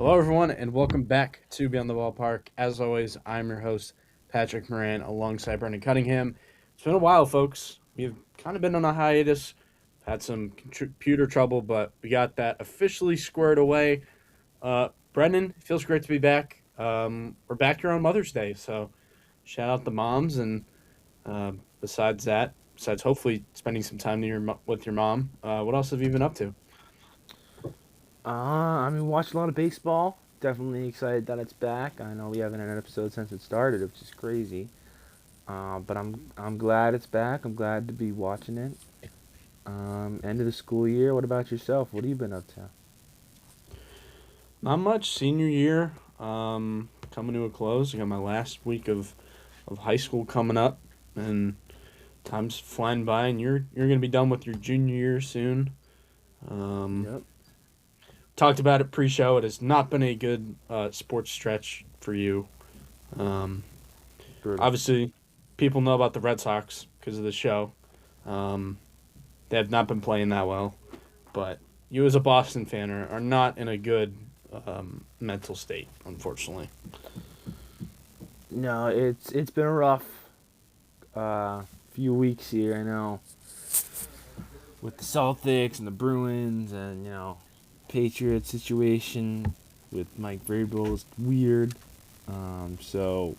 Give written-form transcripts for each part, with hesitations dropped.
Hello, everyone, and welcome back to Beyond the Ballpark. As always, I'm your host, Patrick Moran, alongside Brendan Cunningham. It's been a while, folks. We've kind of been on a hiatus, had some computer trouble, but we got that officially squared away. Brendan, it feels great to be back. We're back here on Mother's Day, so shout out the moms. And besides hopefully spending some time with your mom, what else have you been up to? Watched a lot of baseball. Definitely excited that it's back. I know we haven't had an episode since it started, which is crazy. But I'm glad it's back. I'm glad to be watching it. End of the school year. What about yourself? What have you been up to? Not much. Senior year coming to a close. I got my last week of high school coming up, and time's flying by. And you're gonna be done with your junior year soon. Um, Yep. Talked about it pre-show. It has not been a good sports stretch for you. Um, Brutal. Obviously, people know about the Red Sox because of the show. Um, they have not been playing that well, but you as a Boston fan are not in a good mental state, unfortunately. No, it's been a rough few weeks here. I know with the Celtics and the Bruins and Patriots situation with Mike Vrabel is weird. So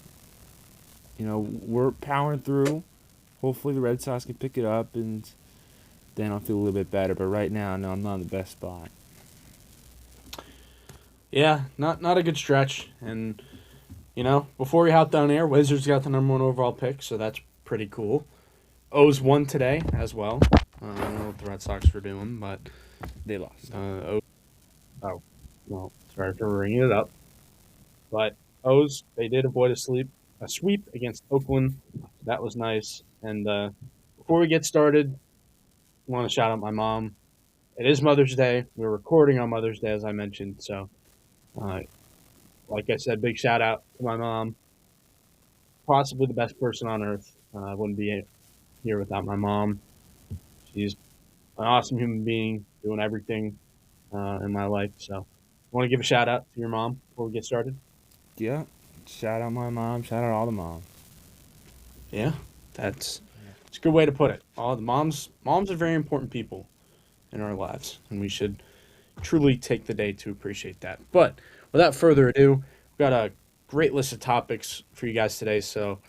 we're powering through. Hopefully, the Red Sox can pick it up, and then I'll feel a little bit better. But right now, no, I'm not in the best spot. Yeah, not a good stretch. And before we hop down air, Wizards got the number one overall pick, so that's pretty cool. O's won today as well. I don't know what the Red Sox were doing, but They lost. oh well, sorry for bringing it up. But O's they did avoid a sweep against Oakland. That was nice. And before we get started, I want to shout out my mom. It is Mother's Day. We're recording on Mother's Day, as I mentioned. So, uh, like I said, big shout out to my mom. Possibly the best person on earth. I wouldn't be here without my mom. She's an awesome human being, doing everything in my life. So, I want to give a shout out to your mom before we get started. Yeah. Shout out my mom. Shout out all the moms. Yeah, that's a good way to put it. All the moms are very important people in our lives, and we should truly take the day to appreciate that. But without further ado, we've got a great list of topics for you guys today. So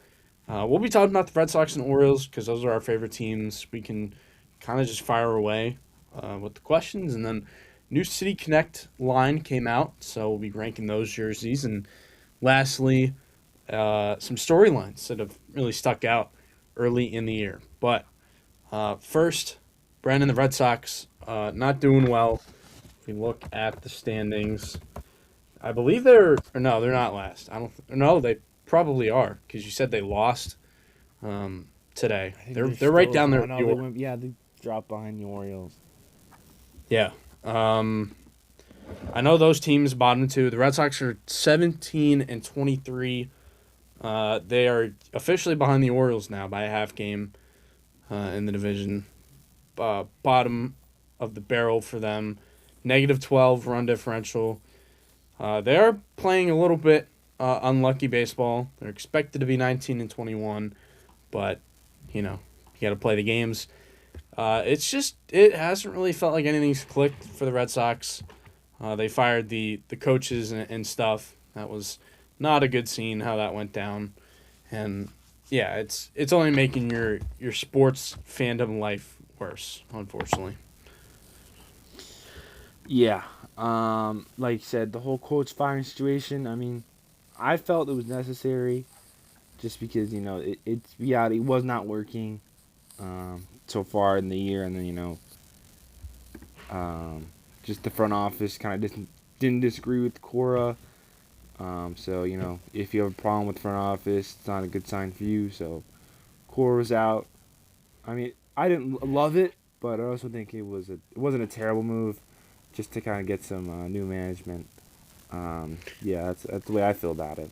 we'll be talking about the Red Sox and Orioles because those are our favorite teams. We can kind of just fire away with the questions, and then New City Connect line came out, so we'll be ranking those jerseys. And lastly, some storylines that have really stuck out early in the year. But first, Brandon, the Red Sox not doing well. If we look at the standings, I believe or no, they're not last. I don't. No, they probably are because you said they lost today. I think They're right down there. Oh, no, they went. Yeah, they dropped behind the Orioles. Yeah. Um, I know those teams bottom two. The Red Sox are 17-23. They are officially behind the Orioles now by a half game in the division. Bottom of the barrel for them. -12 run differential. They are playing a little bit unlucky baseball. They're expected to be 19-21, but you got to play the games. It hasn't really felt like anything's clicked for the Red Sox. They fired the coaches and stuff. That was not a good scene how that went down, and yeah, it's only making your sports fandom life worse, unfortunately. Yeah. Like you said, the whole coach firing situation. I mean, I felt it was necessary, just because it's reality was not working so far in the year, and then um, just the front office kind of didn't disagree with Cora. So if you have a problem with the front office, it's not a good sign for you. So Cora was out. I mean, I didn't love it, but I also think it wasn't a terrible move, just to kind of get some new management. Yeah, that's the way I feel about it.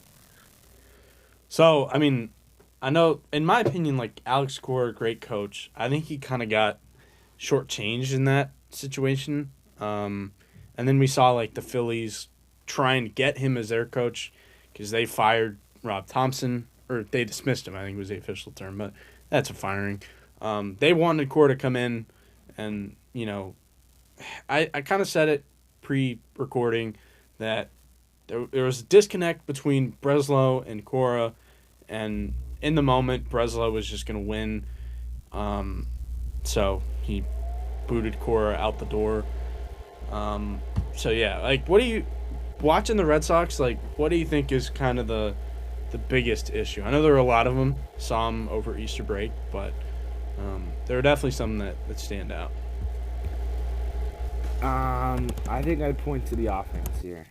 So I mean, I know in my opinion, like Alex Cora, great coach. I think he kind of got shortchanged in that situation. And then we saw like the Phillies try and get him as their coach because they fired Rob Thompson, or they dismissed him, I think was the official term, but that's a firing. They wanted Cora to come in, and, I kind of said it pre-recording that there was a disconnect between Breslow and Cora, and in the moment, Breslow was just going to win. So he booted Cora out the door. So yeah, like, what do you watching the Red Sox? Like, what do you think is kind of the biggest issue? I know there are a lot of them. Some over Easter break, but there are definitely some that stand out. I think I'd point to the offense here.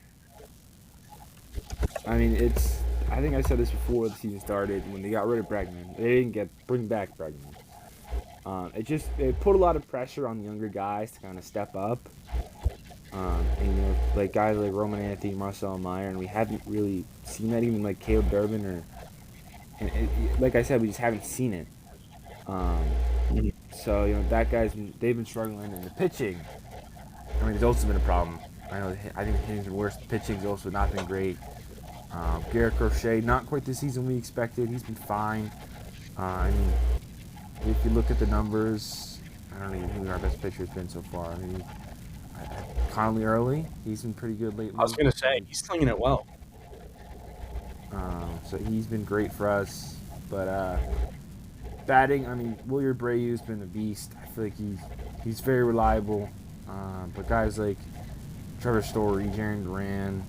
I mean, it's. I think I said this before the season started when they got rid of Bregman. They didn't bring back Bregman. It put a lot of pressure on younger guys to kind of step up. And like guys like Roman Anthony, Marcel Meyer, and we haven't really seen that, even like Caleb Durbin like I said, we just haven't seen it. Um, so that they've been struggling in the pitching. I mean, it's also been a problem. I think the hitting's been worse. The pitching's also not been great. Garrett Crochet, not quite the season we expected. He's been fine. I mean, if you look at the numbers, I don't even know who our best pitcher has been so far. I mean, Conley Early, he's been pretty good lately. I was gonna say he's slinging it well. So he's been great for us. But batting, I mean, Wilyer Brayu's been a beast. I feel like he's very reliable. But guys like Trevor Story, Jaron Duran,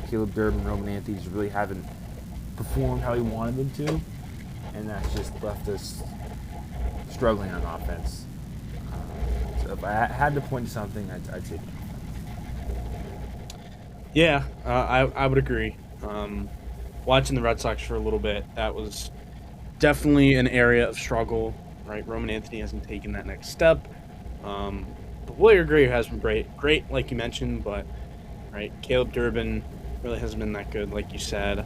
Caleb Durbin, Roman Anthony really haven't performed how he wanted them to, and that's just left us struggling on offense. So if I had to point to something, I'd say. Yeah, I would agree. Watching the Red Sox for a little bit, that was definitely an area of struggle. Right, Roman Anthony hasn't taken that next step. But Willier Gray has been great, like you mentioned. But right, Caleb Durbin really hasn't been that good, like you said.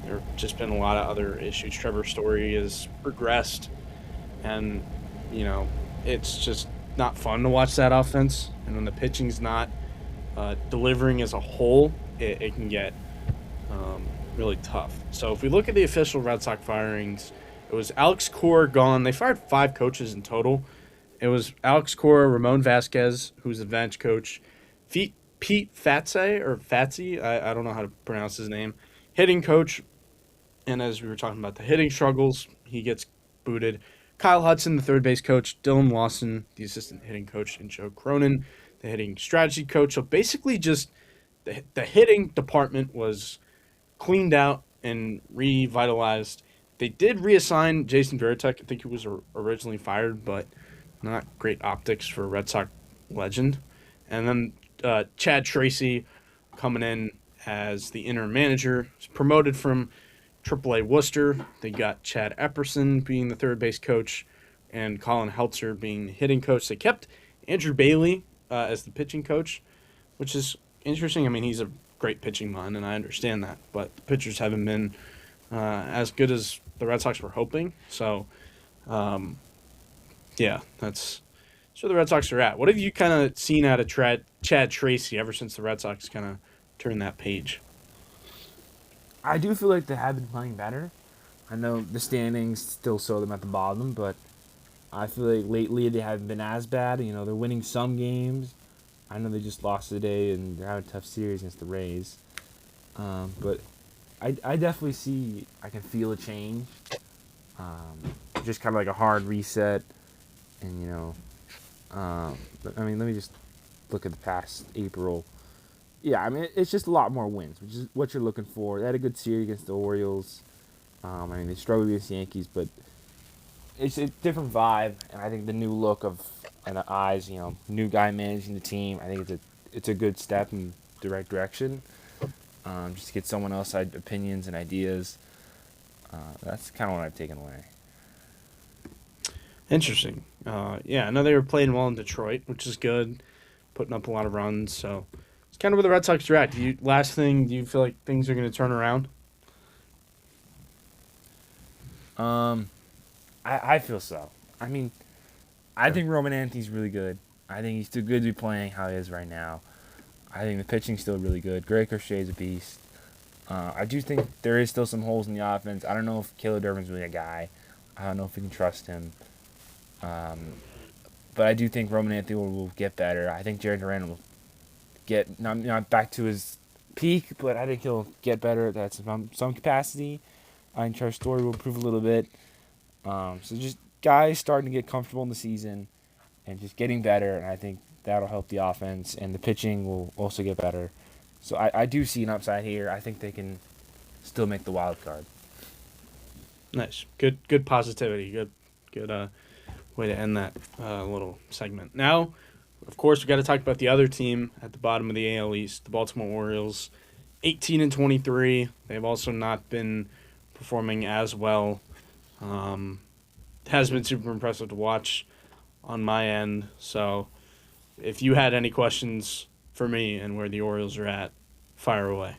There have just been a lot of other issues. Trevor Story has progressed, and it's just not fun to watch that offense. And when the pitching's not delivering as a whole, it can get really tough. So if we look at the official Red Sox firings, it was Alex Cora gone. They fired 5 coaches in total. It was Alex Cora, Ramon Vasquez, who's the bench coach, Pete Fatse, I don't know how to pronounce his name, hitting coach. And as we were talking about the hitting struggles, he gets booted. Kyle Hudson, the third base coach, Dylan Lawson, the assistant hitting coach, and Joe Cronin, the hitting strategy coach. So basically just the hitting department was cleaned out and revitalized. They did reassign Jason Varitek. I think he was originally fired, but not great optics for a Red Sox legend. And then Chad Tracy coming in as the interim manager. Was promoted from AAA Worcester. They got Chad Epperson being the third base coach and Colin Heltzer being the hitting coach. They kept Andrew Bailey as the pitching coach, which is interesting. I mean, he's a great pitching mind, and I understand that. But the pitchers haven't been as good as the Red Sox were hoping. So, yeah, that's where the Red Sox are at. What have you kind of seen out of Chad Tracy ever since the Red Sox kind of turned that page? I do feel like they have been playing better. I know the standings still show them at the bottom, but I feel like lately they haven't been as bad. They're winning some games. I know they just lost today and they're having a tough series against the Rays. But I definitely I can feel a change. Just kind of like a hard reset. And, but, I mean, let me just look at the past April. Yeah, I mean, it's just a lot more wins, which is what you're looking for. They had a good series against the Orioles. I mean, they struggled against the Yankees, but it's a different vibe. And I think the new look and the eyes, new guy managing the team, I think it's a good step in the right direction. Just to get someone else's opinions and ideas. That's kind of what I've taken away. Interesting. Yeah, I know they were playing well in Detroit, which is good, putting up a lot of runs. So it's kind of where the Red Sox are at. Do you feel like things are going to turn around? I feel so. I mean, I think Roman Anthony's really good. I think he's too good to be playing how he is right now. I think the pitching's still really good. Greg Crochet's a beast. I do think there is still some holes in the offense. I don't know if Caleb Durbin's really a guy. I don't know if we can trust him. But I do think Roman Anthony will get better. I think Jared Duran will get not back to his peak, but I think he'll get better at some capacity. I think Trevor Story will improve a little bit. So just guys starting to get comfortable in the season and just getting better, and I think that'll help the offense, and the pitching will also get better. So I do see an upside here. I think they can still make the wild card. Nice. Good positivity. Good way to end that little segment. Now, of course, we got to talk about the other team at the bottom of the AL East, the Baltimore Orioles, 18-23. They've also not been performing as well. It has been super impressive to watch on my end. So, if you had any questions for me and where the Orioles are at, fire away.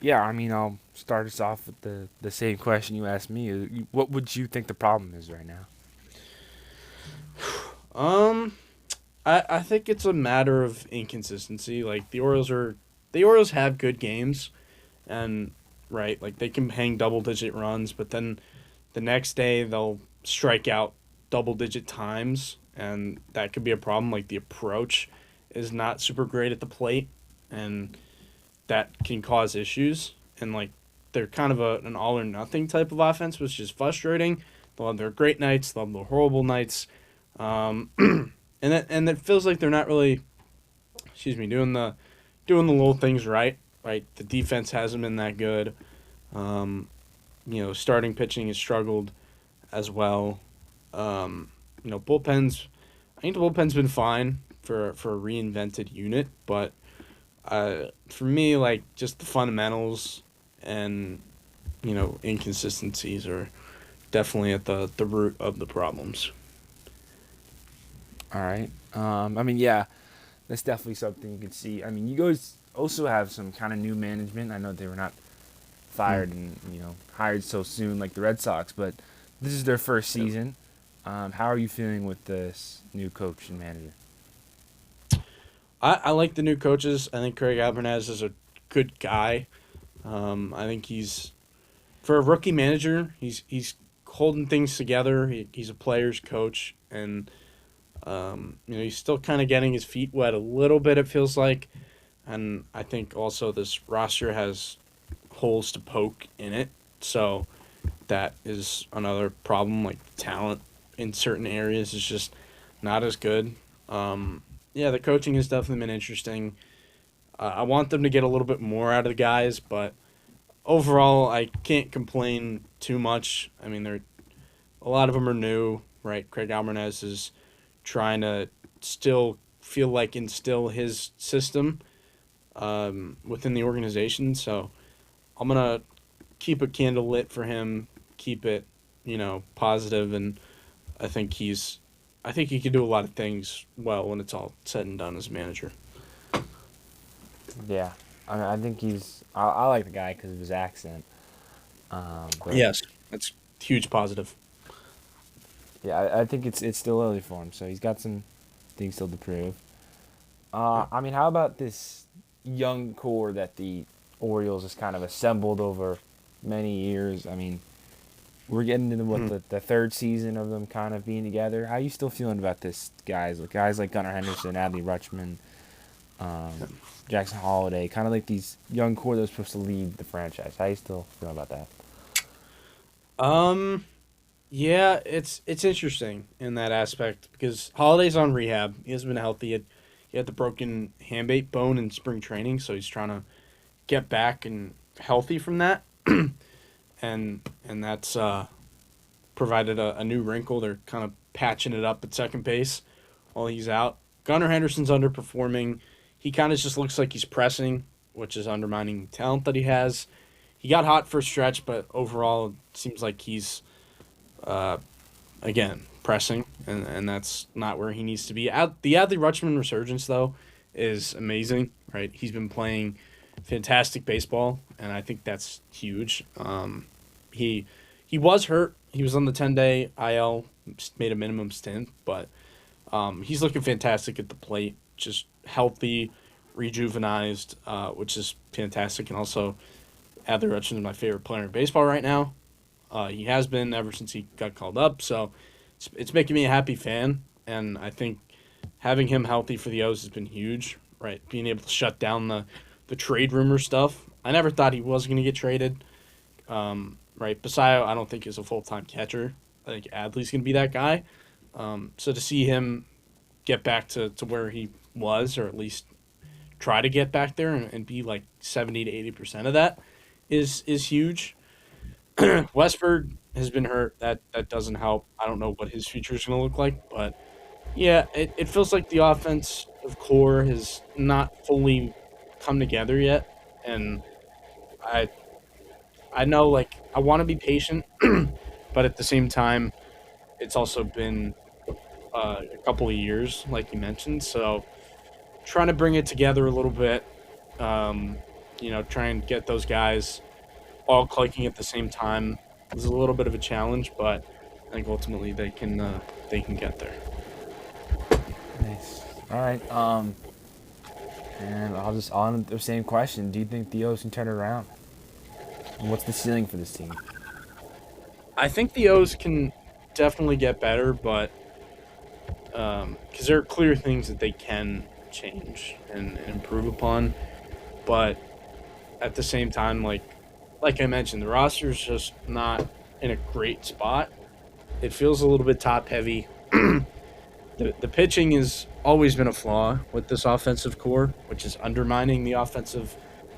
Yeah, I mean, I'll start us off with the same question you asked me. What would you think the problem is right now? I think it's a matter of inconsistency. Like the Orioles have good games, and right, like they can hang double-digit runs, but then the next day they'll strike out double-digit times, and that could be a problem. Like the approach is not super great at the plate, and that can cause issues. And like they're kind of an all or nothing type of offense, which is frustrating. They'll have their great nights, they'll have their horrible nights, and that feels like they're not really, doing the little things right. Right, the defense hasn't been that good. Starting pitching has struggled as well. Bullpens. I think the bullpen's been fine for a reinvented unit, but for me, like just the fundamentals and inconsistencies are definitely at the root of the problems. All right. Yeah, that's definitely something you can see. I mean, you guys also have some kind of new management. I know they were not fired and hired so soon like the Red Sox, but this is their first season. How are you feeling with this new coach and manager? I like the new coaches. I think Craig Alvarez is a good guy. I think he's for a rookie manager. He's holding things together. He's a player's coach, and he's still kind of getting his feet wet a little bit. It feels like, and I think also this roster has holes to poke in it. So that is another problem. Like talent in certain areas is just not as good. The coaching has definitely been interesting. I want them to get a little bit more out of the guys, but overall, I can't complain too much. I mean, a lot of them are new, right? Craig Alvarez is trying to still feel like instill his system within the organization. So I'm gonna keep a candle lit for him, keep it, positive, and I think he can do a lot of things well when it's all said and done as manager. Yeah, I think I like the guy because of his accent. Yes, that's huge positive. Yeah, I think it's still early for him, so he's got some things still to prove. How about this young core that the Orioles has kind of assembled over many years? I mean, we're getting into the third season of them kind of being together. How are you still feeling about this guys like Gunnar Henderson, Adley Rutschman, Jackson Holiday, kind of like these young core that was supposed to lead the franchise? How are you still feeling about that? Yeah, it's interesting in that aspect because Holiday's on rehab. He hasn't been healthy. He had the broken bone in spring training, so he's trying to get back and healthy from that. and that's provided a new wrinkle. They're kind of patching it up at second base while he's out. Gunnar Henderson's underperforming. He kind of just looks like he's pressing, which is undermining the talent that he has. He got hot for a stretch, but overall it seems like he's again pressing, and that's not where he needs to be. The Adley Rutschman resurgence though is amazing, right? He's been playing fantastic baseball, and I think that's huge. He was hurt. He was on the 10-day IL, made a minimum stint, but he's looking fantastic at the plate. Just healthy, rejuvenized, which is fantastic. And also, Adley Rutschman is my favorite player in baseball right now. He has been ever since he got called up. So it's making me a happy fan. And I think having him healthy for the O's has been huge, right? Being able to shut down the trade rumor stuff. I never thought he was going to get traded. Right? Basayo, I don't think is a full time catcher. I think Adley's going to be that guy. So to see him get back to where he was, or at least try to get back there and be like 70 to 80% of that is huge. Westberg has been hurt. That doesn't help. I don't know what his future is going to look like, but yeah, it feels like the offense of core has not fully come together yet, and I I know like I want to be patient, but at the same time, it's also been a couple of years, like you mentioned. So trying to bring it together a little bit, um, try and get those guys all clicking at the same time is a little bit of a challenge, but I think ultimately they can get there. Nice. All right. And I'll just on the same question. Do you think the O's can turn it around? And what's the ceiling for this team? I think the O's can definitely get better, but because there are clear things that they can change and improve upon, but at the same time, like I mentioned, the roster is just not in a great spot. It feels a little bit top heavy. The pitching has always been a flaw with this offensive core, which is undermining the offensive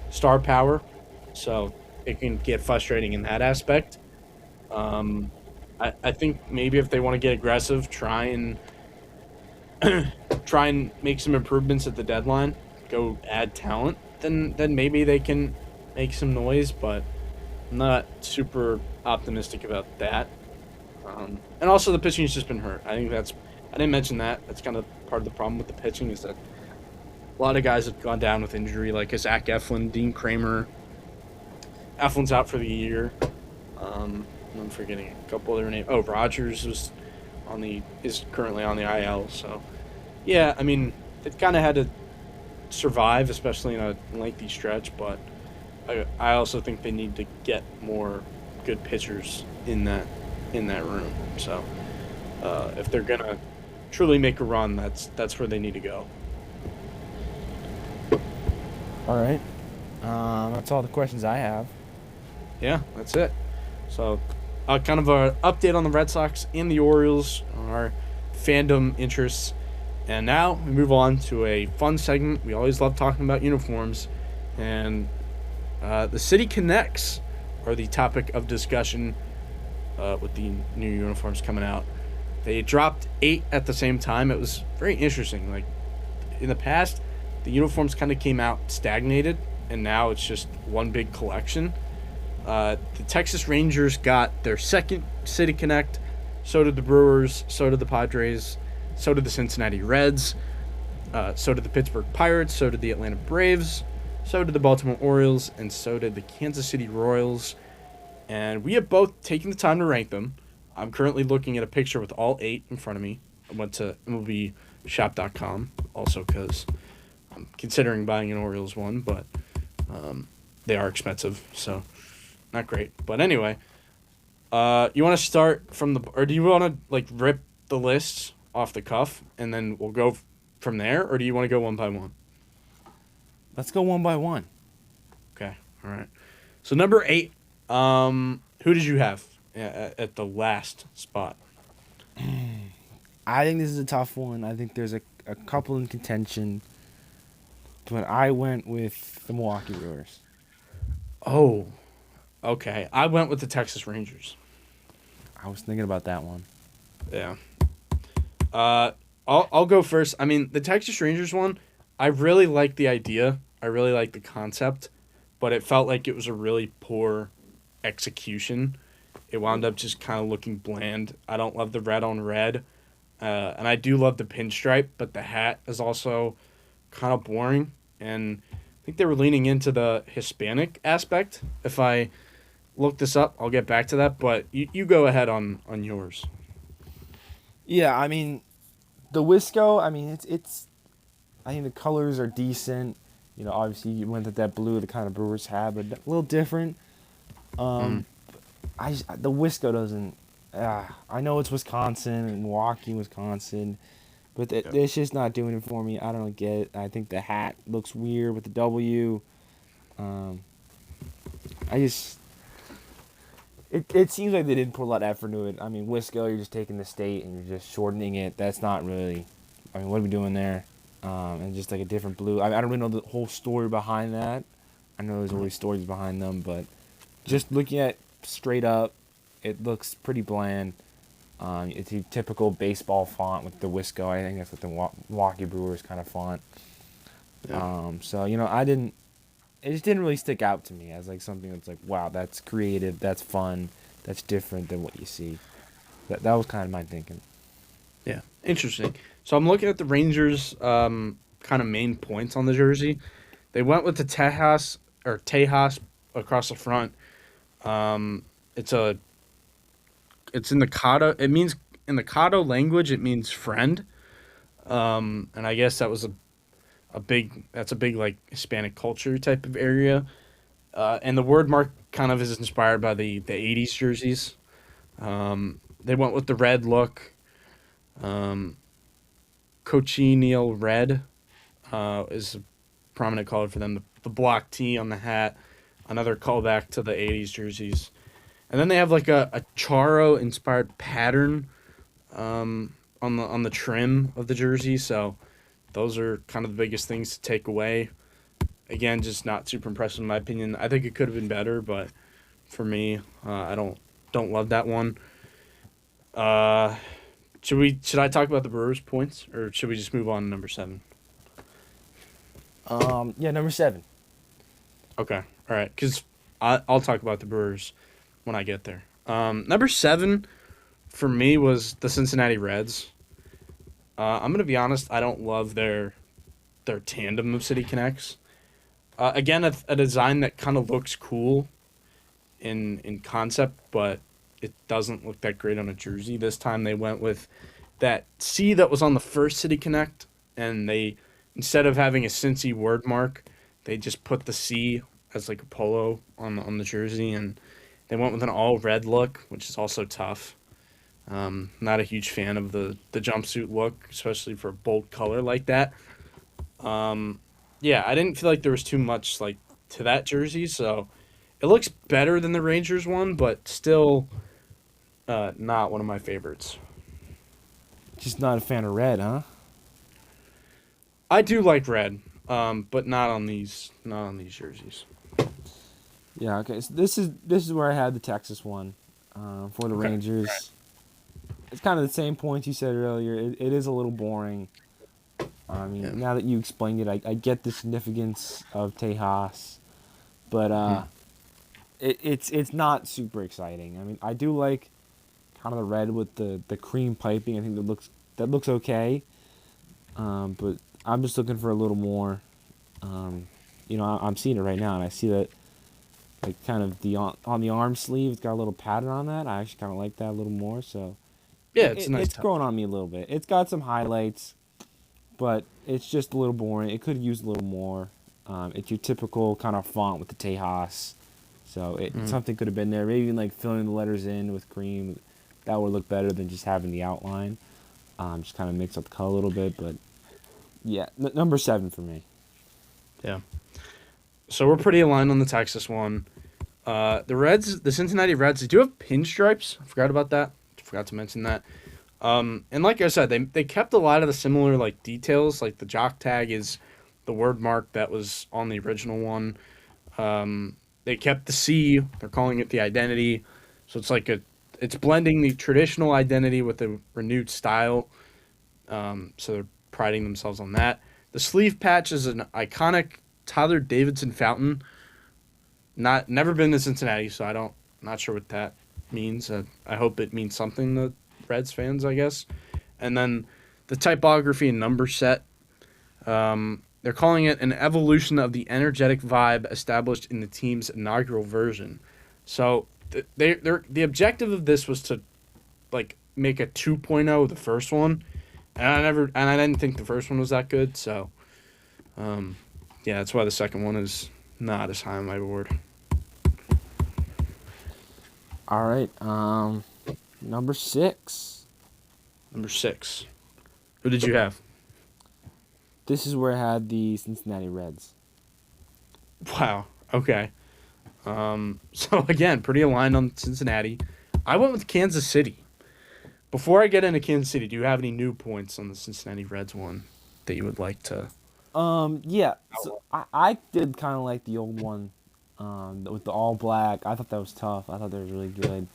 star power. So it can get frustrating in that aspect. Um, I think maybe if they want to get aggressive, try and make some improvements at the deadline, go add talent, then maybe they can make some noise. But I'm not super optimistic about that. And also the pitching has just been hurt. I didn't mention that. That's kind of part of the problem with the pitching is that a lot of guys have gone down with injury, like Zach Eflin, Dean Kramer. Eflin's out for the year. I'm forgetting a couple other names. Oh, Rogers is currently on the IL. So yeah, I mean they've kind of had to survive, especially in a lengthy stretch. But I also think they need to get more good pitchers in that room. So if they're gonna truly make a run, that's where they need to go. All right. That's all the questions I have. Yeah, that's it. So, kind of an update on the Red Sox and the Orioles, our fandom interests. And now we move on to a fun segment. We always love talking about uniforms. And the City Connects are the topic of discussion with the new uniforms coming out. They dropped 8 at the same time. It was very interesting. Like, in the past, the uniforms kind of came out stagnated, and now it's just one big collection. The Texas Rangers got their second City Connect. So did the Brewers. So did the Padres. So did the Cincinnati Reds. So did the Pittsburgh Pirates. So did the Atlanta Braves. So did the Baltimore Orioles. And so did the Kansas City Royals. And we have both taken the time to rank them. I'm currently looking at a picture with all 8 in front of me. I went to MLBshop.com also because I'm considering buying an Orioles one, but they are expensive, so not great. But anyway, you want to start from or do you want to like rip the lists off the cuff and then we'll go from there, or do you want to go one by one? Let's go one by one. Okay, all right. So number 8, who did you have at the last spot? I think this is a tough one. I think there's a couple in contention. But I went with the Milwaukee Brewers. Oh, okay. I went with the Texas Rangers. I was thinking about that one. Yeah. I'll go first. I mean, the Texas Rangers one, I really like the idea. I really like the concept, but it felt like it was a really poor execution. It wound up just kind of looking bland. I don't love the red on red, and I do love the pinstripe, but the hat is also kind of boring. And I think they were leaning into the Hispanic aspect. If I look this up, I'll get back to that. But you go ahead on yours. Yeah, I mean, the Wisco, I mean, it's I think the colors are decent. Obviously you went with that blue, the kind of Brewers have, but a little different. Mm. Um, the Wisco doesn't. I know it's Wisconsin and Milwaukee, Wisconsin, but Yep. it's just not doing it for me. I don't get it. I think the hat looks weird with the W. Um, I just. It seems like they didn't put a lot of effort into it. I mean, Wisco, you're just taking the state and you're just shortening it. That's not really. I mean, what are we doing there? And just like a different blue. I don't really know the whole story behind that. I know there's always stories behind them, but just looking at straight up, it looks pretty bland. It's a typical baseball font with the Wisco. I think that's what the Milwaukee Brewers kind of font. Yeah. So I didn't. It just didn't really stick out to me as like something that's like, wow, that's creative, that's fun, that's different than what you see. That was kind of my thinking. Yeah. Interesting. So I'm looking at the Rangers kind of main points on the jersey. They went with the Tejas across the front. It's a it's in the Caddo. It means in the Caddo language it means friend. And I guess that was a big like Hispanic culture type of area. And the word mark kind of is inspired by the 80s jerseys. They went with the red look. Um, Cochineal red is a prominent color for them. The block T on the hat, another callback to the 80s jerseys. And then they have like a Charo inspired pattern on the trim of the jersey. So those are kind of the biggest things to take away. Again, just not super impressive in my opinion. I think it could have been better, but for me, I don't love that one. Uh, should I talk about the Brewers points, or should we just move on to number 7? Yeah, number 7. Okay, all right, because I'll talk about the Brewers when I get there. Number 7 for me was the Cincinnati Reds. I'm gonna be honest, I don't love their tandem of City Connects. Again, a design that kind of looks cool in concept, but it doesn't look that great on a jersey. This time they went with that C that was on the first City Connect, and they instead of having a Cincy word mark, they just put the C as like a polo on the jersey, and they went with an all red look, which is also tough. Not a huge fan of the jumpsuit look, especially for a bold color like that. Yeah, I didn't feel like there was too much like to that jersey, so it looks better than the Rangers one, but still not one of my favorites. Just not a fan of red, huh? I do like red, but not on these jerseys. Yeah. Okay. So this is where I had the Texas one for the Okay. Rangers. It's kind of the same points you said earlier. It is a little boring. I Yeah. mean, now that you explained it, I get the significance of Tejas, but Mhm. it's not super exciting. I mean, I do like kind of the red with the cream piping. I think that looks okay. But I'm just looking for a little more. Um, I'm seeing it right now, and I see that like kind of on the arm sleeve, it's got a little pattern on that. I actually kind of like that a little more. So Yeah, it's a nice it's touch. growing on me a little bit. It's got some highlights, but it's just a little boring. It could use a little more. It's your typical kind of font with the Tejas. So Mhm. something could have been there. Maybe even like filling the letters in with cream. That would look better than just having the outline. Just kind of mix up the color a little bit. But yeah, number 7 for me. Yeah. So we're pretty aligned on the Texas one. The Cincinnati Reds, they do have pinstripes. I forgot about that. Forgot to mention that. And like I said, they kept a lot of the similar like details. Like the jock tag is the word mark that was on the original one. They kept the C. They're calling it the identity. So it's blending the traditional identity with the renewed style. So they're priding themselves on that. The sleeve patch is an iconic Tyler Davidson fountain. Not never been to Cincinnati, so not sure what that means. I hope it means something to Reds fans, I guess. And then the typography and number set. They're calling it an evolution of the energetic vibe established in the team's inaugural version. So the objective of this was to like make a 2.0 of the first one, and I didn't think the first one was that good. So, um, Yeah, that's why the second one is not as high on my board. All right. Number 6. Number 6. Who did you have? This is where I had the Cincinnati Reds. Wow. Okay. So again, pretty aligned on Cincinnati. I went with Kansas City. Before I get into Kansas City, do you have any new points on the Cincinnati Reds one that you would like to? Yeah. So I did kind of like the old one, with the all black. I thought that was tough. I thought that was really good.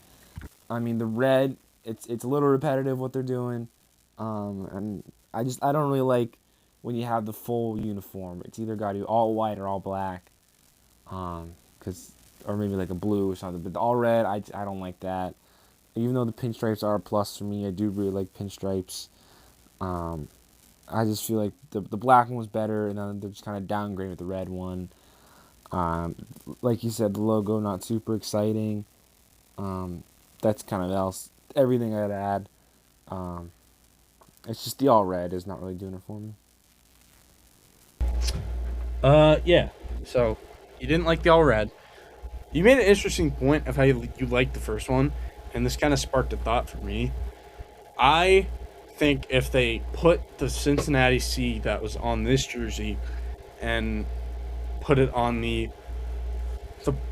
I mean, the red, it's a little repetitive what they're doing, and I don't really like when you have the full uniform. It's either got to be all white or all black, 'cause or maybe like a blue or something. But the all red, I don't like that. Even though the pinstripes are a plus for me, I do really like pinstripes. Um, I just feel like the black one was better, and then they're just kind of downgrading with the red one. Um, like you said, the logo not super exciting. That's kind of else. Everything I'd add. Um, it's just the all red is not really doing it for me. Yeah. So you didn't like the all red. You made an interesting point of how you liked the first one, and this kind of sparked a thought for me. I think if they put the Cincinnati C that was on this jersey and put it on the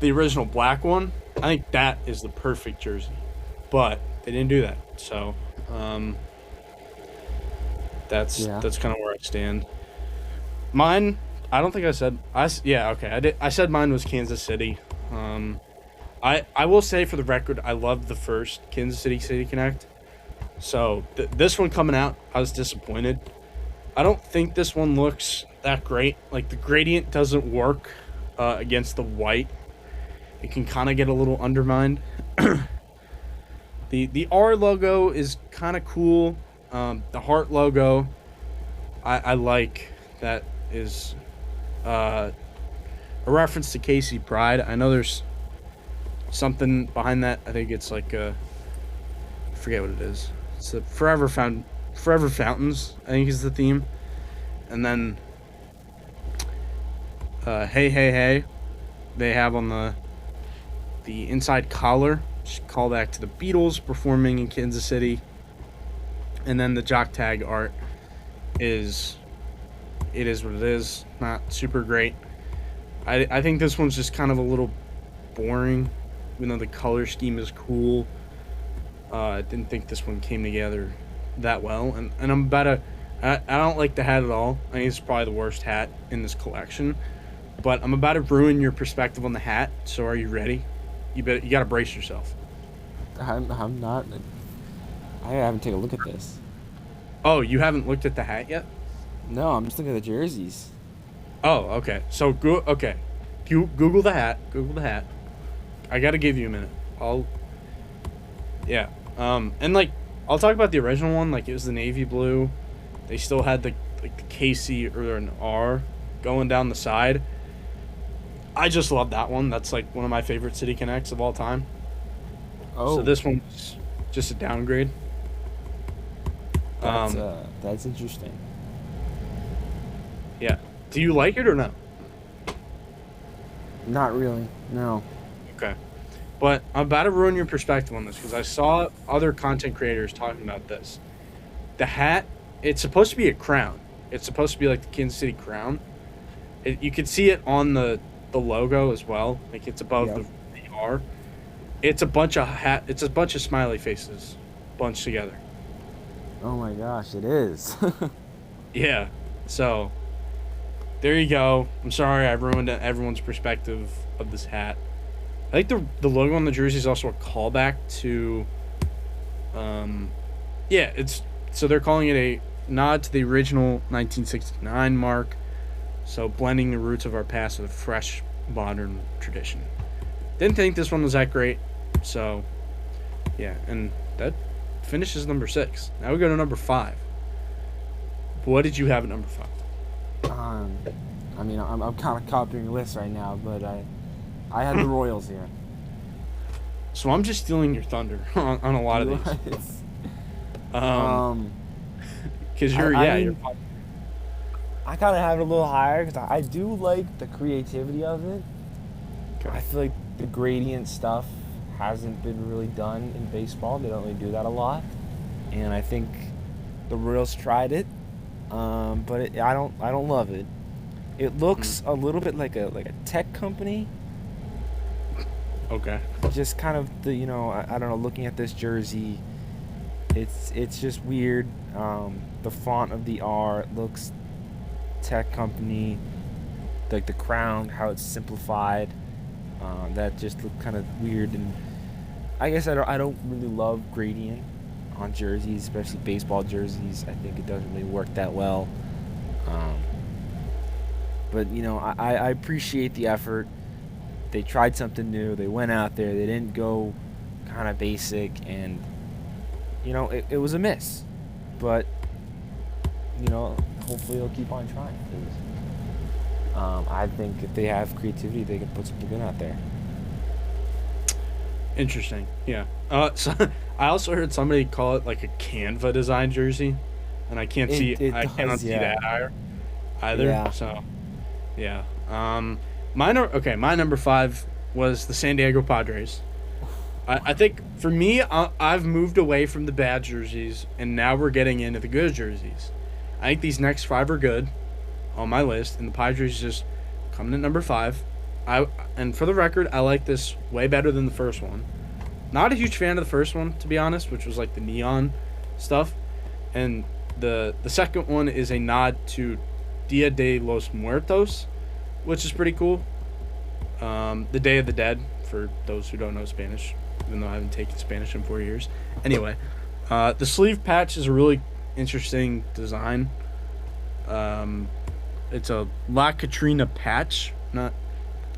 original black one, I think that is the perfect jersey. But they didn't do that, so that's Yeah. that's kind of where I stand. Mine, I don't think I said yeah, okay, I did. I said mine was Kansas City. I will say for the record, I loved the first Kansas City Connect. So this one coming out, I was disappointed. I don't think this one looks that great. Like the gradient doesn't work against the white. It can kind of get a little undermined. The R logo is kind of cool. The heart logo, I like. That is a reference to Casey Pride. I know there's something behind that. I think it's like I forget what it is. It's a Forever Fountains, I think is the theme. And then Hey Hey Hey, they have on the inside collar, call back to the Beatles performing in Kansas City. And then the jock tag art is what it is. Not super great. I think this one's just kind of a little boring, even though the color scheme is cool. I didn't think this one came together that well, and I'm about to. I don't like the hat at all. I think it's probably the worst hat in this collection. But I'm about to ruin your perspective on the hat. So are you ready? You got to brace yourself. I'm not. I haven't taken a look at this. Oh, you haven't looked at the hat yet? No, I'm just looking at the jerseys. Oh, okay. So okay. Google the hat. Google the hat. I got to give you a minute. Yeah. And like I'll talk about the original one. Like it was the navy blue. They still had the KC or an R going down the side. I just love that one. That's like one of my favorite City Connects of all time. Oh, So this one's just a downgrade. that's interesting. Yeah. Do you like it or no? Not really. No. Okay. But I'm about to ruin your perspective on this because I saw other content creators talking about this. The hat, it's supposed to be a crown. It's supposed to be like the Kansas City crown. You can see it on the logo as well. Like it's above the R. It's a bunch of smiley faces bunched together. Oh my gosh, it is. Yeah. So there you go. I'm sorry I ruined everyone's perspective of this hat. I think the logo on the jersey is also a callback to so they're calling it a nod to the original 1969 mark. So blending the roots of our past with a fresh modern tradition. Didn't think this one was that great. So yeah, and that finishes number 6. Now we go to number 5. What did you have at number 5? I mean, I'm kind of copying your list right now, but I had the Royals here. So I'm just stealing your thunder on a lot of these. Because you're I kind of have it a little higher because I do like the creativity of it. Okay. I feel like the gradient stuff hasn't been really done in baseball. They don't really do that a lot, and I think the Royals tried it, but I don't love it. It Mm. looks a little bit like a tech company. Okay. Just kind of I don't know. Looking at this jersey, it's just weird. The font of the R looks tech company. Like the crown, how it's simplified. That just looked kind of weird, and I guess I don't really love gradient on jerseys, especially baseball jerseys. I think it doesn't really work that well. Um, but I appreciate the effort. They tried something new. They went out there. They didn't go kind of basic, and it was a miss. But hopefully they'll keep on trying. 'Cause, I think if they have creativity, they can put something good out there. Interesting. Yeah. So I also heard somebody call it like a Canva design jersey, and It I cannot does, see yeah, that either. yeah. So yeah. My number five was the San Diego Padres. I think for me, I've moved away from the bad jerseys, and now we're getting into the good jerseys. I think these next five are good on my list, and the Padres just coming at number five. And for the record, I like this way better than the first one. Not a huge fan of the first one, to be honest, which was like the neon stuff. And the second one is a nod to Dia de los Muertos, which is pretty cool. The Day of the Dead, for those who don't know Spanish, even though I haven't taken Spanish in 4 years. Anyway, the sleeve patch is a really interesting design. It's a La Katrina patch, not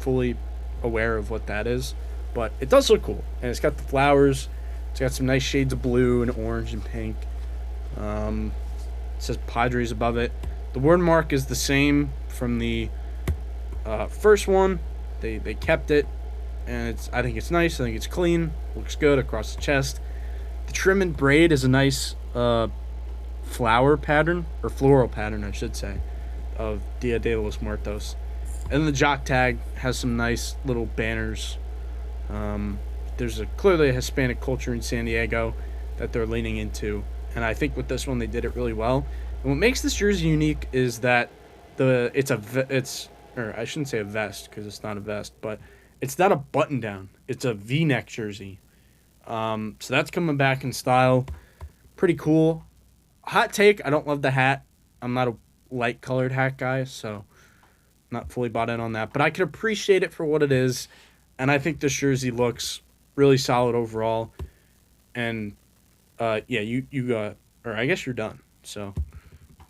fully aware of what that is, but it does look cool. And it's got the flowers. It's got some nice shades of blue and orange and pink. It says Padres above it. The word mark is the same from the first one. They kept it, and I think it's nice. I think it's clean. Looks good across the chest. The trim and braid is a nice flower pattern, or floral pattern, I should say, of Dia de los Muertos. And the jock tag has some nice little banners. There's clearly a Hispanic culture in San Diego that they're leaning into, and I think with this one they did it really well. And what makes this jersey unique is that or I shouldn't say a vest because it's not a vest, but it's not a button down. It's a V-neck jersey. So that's coming back in style. Pretty cool. Hot take, I don't love the hat. I'm not a light colored hat guy, so not fully bought in on that. But I can appreciate it for what it is, and I think this jersey looks really solid overall. And yeah, or I guess you're done. So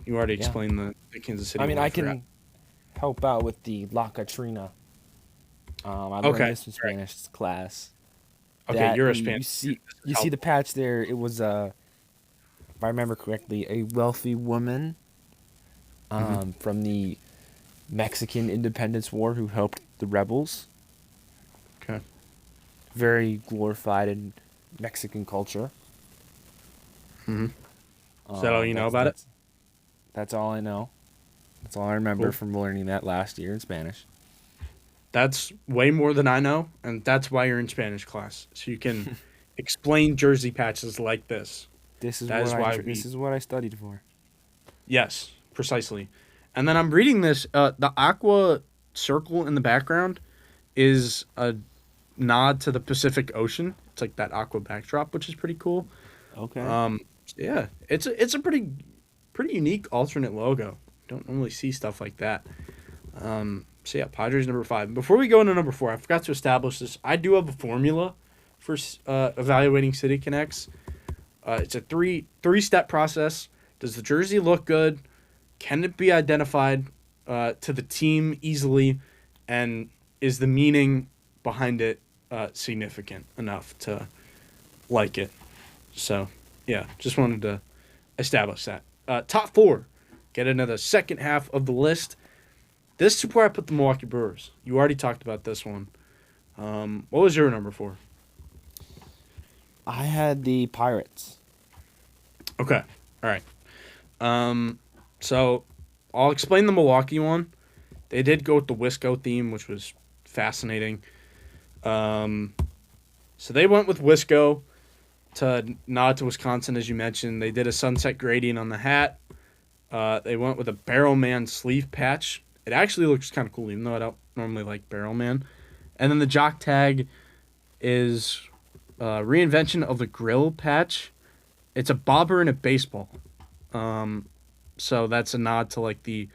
you already Yeah. explained the Kansas City I mean, one. I can help out with the La Katrina. I learned Okay, this in right. Spanish class. Okay, That you're a you, Spanish. you see you see the patch there. It was if I remember correctly, a wealthy woman from the Mexican Independence War who helped the rebels. Okay. Very glorified in Mexican culture. Mm-hmm. Is that all you know about it? That's all I know. That's all I remember Cool. from learning that last year in Spanish. That's way more than I know, and that's why you're in Spanish class, so you can explain jersey patches like this. This is That is why this is what I studied for. Yes, precisely. And then I'm reading this. The aqua circle in the background is a nod to the Pacific Ocean. It's like that aqua backdrop, which is pretty cool. Okay. Yeah, it's a pretty unique alternate logo. Don't normally see stuff like that. So yeah, Padres number five. Before we go into number four, I forgot to establish this. I do have a formula for evaluating City Connects. It's a three-step process. Does the jersey look good? Can it be identified to the team easily? And is the meaning behind it significant enough to like it? So, yeah, just wanted to establish that. Top four. Get into the second half of the list. This is where I put the Milwaukee Brewers. You already talked about this one. What was your number four? I had the Pirates. Okay. All right. So I'll explain the Milwaukee one. They did go with the Wisco theme, which was fascinating. Um, so they went with Wisco to nod to Wisconsin, as you mentioned. They did a sunset gradient on the hat. They went with a Barrelman sleeve patch. It actually looks kind of cool, even though I don't normally like Barrelman. And then the jock tag is a reinvention of the grill patch. It's a bobber and a baseball. Um, so that's a nod to like the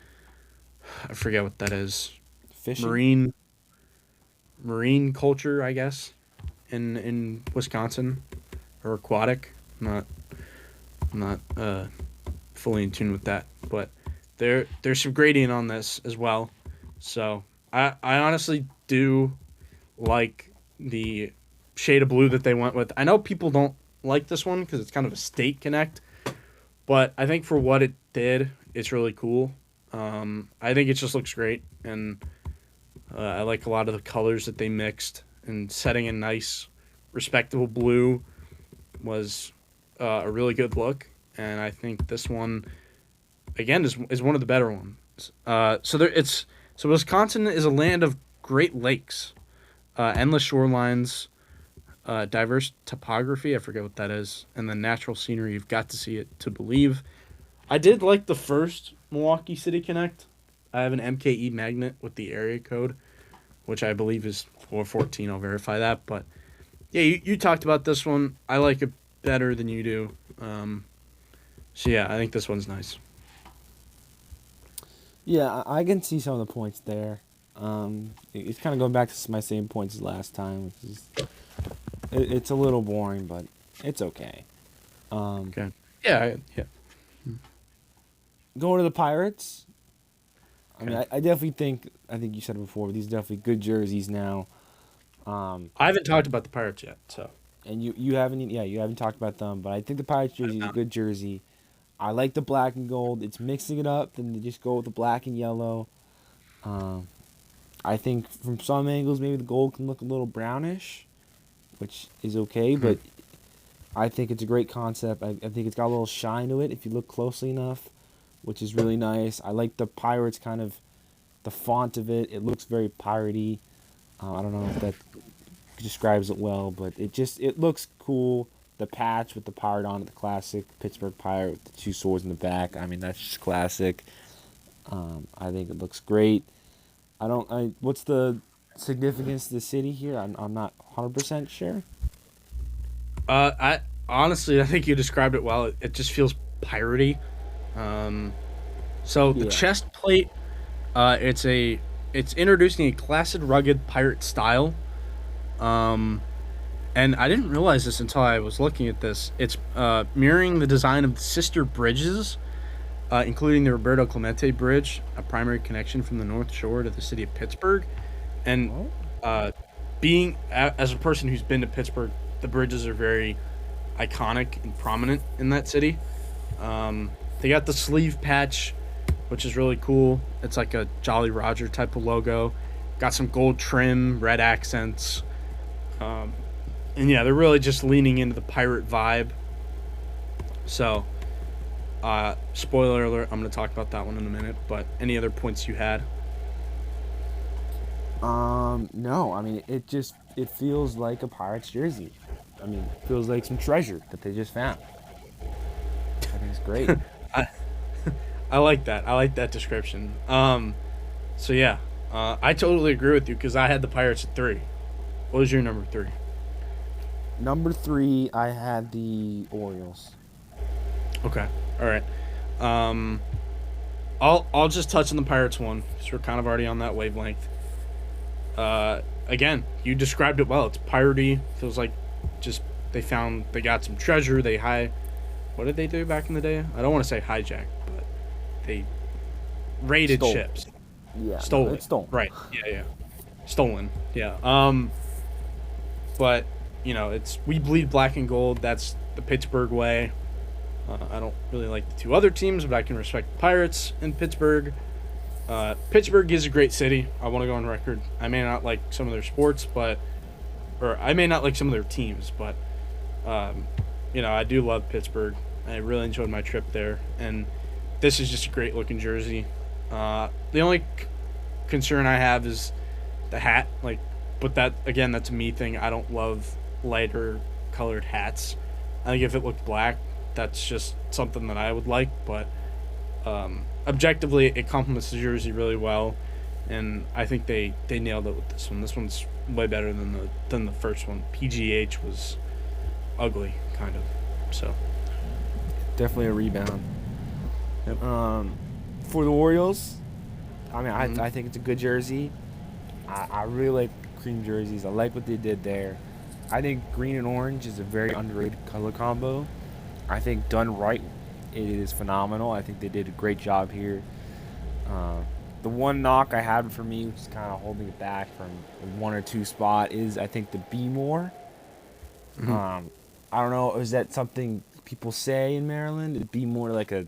I forget what that is. Fishing. Marine culture, I guess, in Wisconsin or aquatic. I'm not fully in tune with that, but there's some gradient on this as well. So I honestly do like the shade of blue that they went with. I know people don't like this one because it's kind of a state connect, but I think for what it did, it's really cool. I think it just looks great, and I like a lot of the colors that they mixed, and setting a nice, respectable blue was a really good look. And I think this one, again, is one of the better ones. So Wisconsin is a land of Great Lakes, endless shorelines, diverse topography. I forget what that is, and the natural scenery. You've got to see it to believe. I did like the first Milwaukee City Connect. I have an MKE magnet with the area code, which I believe is 414. I'll verify that. But yeah, you talked about this one. I like it better than you do. So yeah, I think this one's nice. Yeah, I can see some of the points there. It's kind of going back to my same points as last time, which is it's a little boring, but it's okay. Um, Okay. Yeah, yeah. Going to the Pirates. I mean, Okay. I definitely think. I think you said it before. These are definitely good jerseys now. I haven't talked about the Pirates yet, so And you haven't you haven't talked about them, but I think the Pirates jersey is a not. good jersey. I like the black and gold. It's mixing it up, then they just go with the black and yellow. Um, I think from some angles maybe the gold can look a little brownish, which is okay, but I think it's a great concept. I think it's got a little shine to it if you look closely enough, which is really nice. I like the Pirates kind of the font of it. It looks very piratey. I don't know if that describes it well, but it looks cool. The patch with the pirate on it, the classic Pittsburgh pirate with the two swords in the back. I mean, that's just classic. I think it looks great. What's the significance of the city here? I'm not 100% sure. I honestly, I think you described it well. It just feels piratey. Um, so the Yeah. chest plate, it's introducing a classic, rugged pirate style. Um, and I didn't realize this until I was looking at this. It's mirroring the design of the sister bridges, including the Roberto Clemente Bridge, a primary connection from the North Shore to the city of Pittsburgh. And Oh. uh, as a person who's been to Pittsburgh, the bridges are very iconic and prominent in that city. They got the sleeve patch, which is really cool. It's like a Jolly Roger type of logo. Got some gold trim, red accents. And yeah, they're really just leaning into the pirate vibe. So, spoiler alert, I'm going to talk about that one in a minute. But any other points you had? No. I mean, it feels like a Pirates jersey. I mean, it feels like some treasure that they just found. I think it's great. I, I like that. I like that description. So yeah, I totally agree with you because I had the Pirates at 3. What was your number 3? Number 3, I had the Orioles. Okay. All right. Um, I'll just touch on the Pirates one because we're kind of already on that wavelength. Again, you described it well. It's piratey. Feels like just they got some treasure. What did they do back in the day? I don't want to say hijack, but they raided Stole. ships. Yeah, Stolen. it's stolen. Right. Yeah, yeah. Stolen. Yeah. But we bleed black and gold. That's the Pittsburgh way. I don't really like the two other teams, but I can respect the Pirates in Pittsburgh. Pittsburgh is a great city. I want to go on record. I may not like some of their sports, or I may not like some of their teams, but I do love Pittsburgh. I really enjoyed my trip there, and this is just a great looking jersey. The only concern I have is the hat. Like, but that again, that's a me thing. I don't love lighter colored hats. I think if it looked black, that's just something that I would like. But objectively, it complements the jersey really well, and I think they nailed it with this one. This one's way better than the first one. PGH was ugly, kind of. So Definitely a rebound. yep. For the Orioles, I mean, Mhm. I think it's a good jersey. I really like cream jerseys. I like what they did there. I think green and orange is a very underrated color combo. I think done right, it is phenomenal. I think they did a great job here. Uh, the one knock I had for me, which is kind of holding it back from a one or two spot, is I think the Be More. Mhm. Um, I don't know, is that something people say in Maryland? It'd be more like a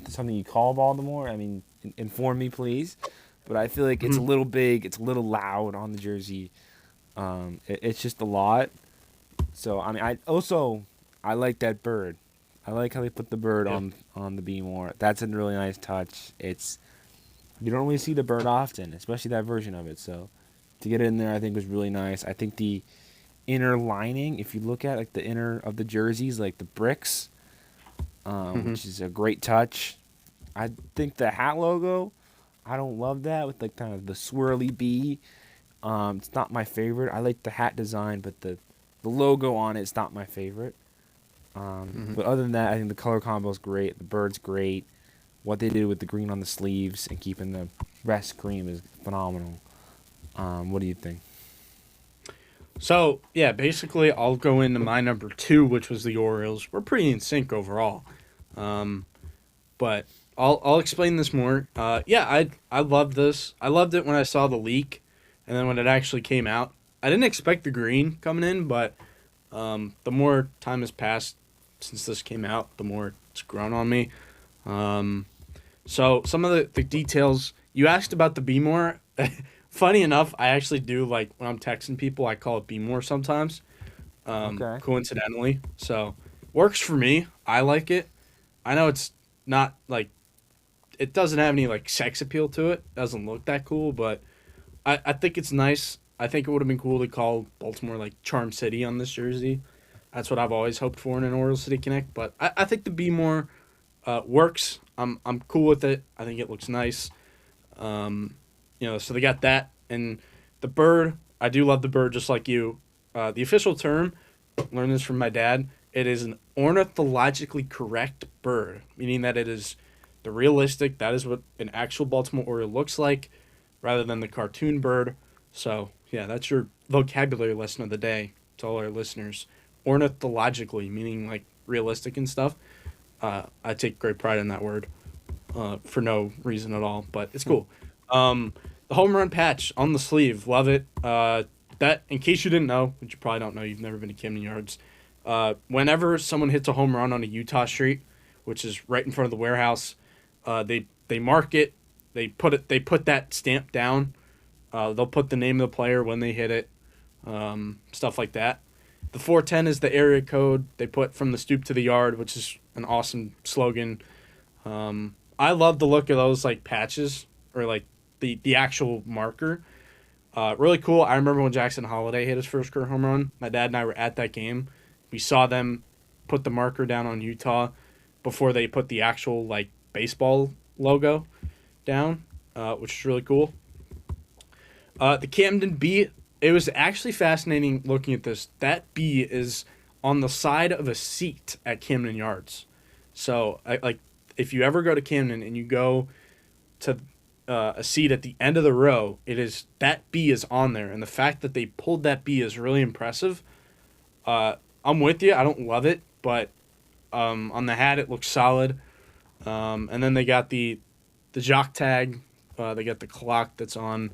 something you call Baltimore? I mean, inform me, please. But I feel like it's a Mhm. little big, it's a little loud on the jersey. It's just a lot. So I mean, I like that bird. I like how they put the bird Yep. on the B more. That's a really nice touch. It's you don't really see the bird often, especially that version of it. So to get it in there, I think was really nice. I think the inner lining, if you look at like the inner of the jerseys, like the bricks, Mhm. which is a great touch. I think the hat logo, I don't love that with like kind of the swirly bee. It's not my favorite. I like the hat design, but the logo on it's not my favorite. Mhm. But other than that, I think the color combo is great. The bird's great. What they did with the green on the sleeves and keeping the rest cream is phenomenal. What do you think? So yeah, basically, I'll go into my number two, which was the Orioles. We're pretty in sync overall, um, but I'll explain this more. Yeah, I loved this. I loved it when I saw the leak, and then when it actually came out. I didn't expect the green coming in, but the more time has passed since this came out, the more it's grown on me. Um, so some of the details you asked about the Be More. Funny enough, I actually do like when I'm texting people, I call it Be More sometimes. Okay. Coincidentally, so works for me. I like it. I know it's not like it doesn't have any like sex appeal to it. Doesn't look that cool, but I think it's nice. I think it would have been cool to call Baltimore like Charm City on this jersey. That's what I've always hoped for in an Orioles City Connect. But I think the Be More works. I'm cool with it. I think it looks nice. Um, so they got that and the bird. I do love the bird, just like you. The official term, learned this from my dad. It is an ornithologically correct bird, meaning that it is the realistic. That is what an actual Baltimore Oriole looks like, rather than the cartoon bird. So yeah, that's your vocabulary lesson of the day to all our listeners. Ornithologically, meaning like realistic and stuff. I take great pride in that word for no reason at all, but it's cool. Um, the home run patch on the sleeve, love it. That, in case you didn't know, which you probably don't know, you've never been to Camden Yards. Whenever someone hits a home run on a Utah street, which is right in front of the warehouse, they mark it. They put that stamp down. They'll put the name of the player when they hit it, stuff like that. The 410 is the area code they put from the stoop to the yard, which is an awesome slogan. I love the look of those like patches or like the actual marker. Really cool. I remember when Jackson Holiday hit his first career home run. My dad and I were at that game. We saw them put the marker down on Utah before they put the actual like baseball logo down, which is really cool. The Camden Bee. It was actually fascinating looking at this. That bee is on the side of a seat at Camden Yards. So, like, if you ever go to Camden and you go to a seat at the end of the row, it is that bee is on there, and the fact that they pulled that bee is really impressive. Uh, I'm with you. I don't love it, but on the hat it looks solid. And then they got the jock tag. They got the clock that's on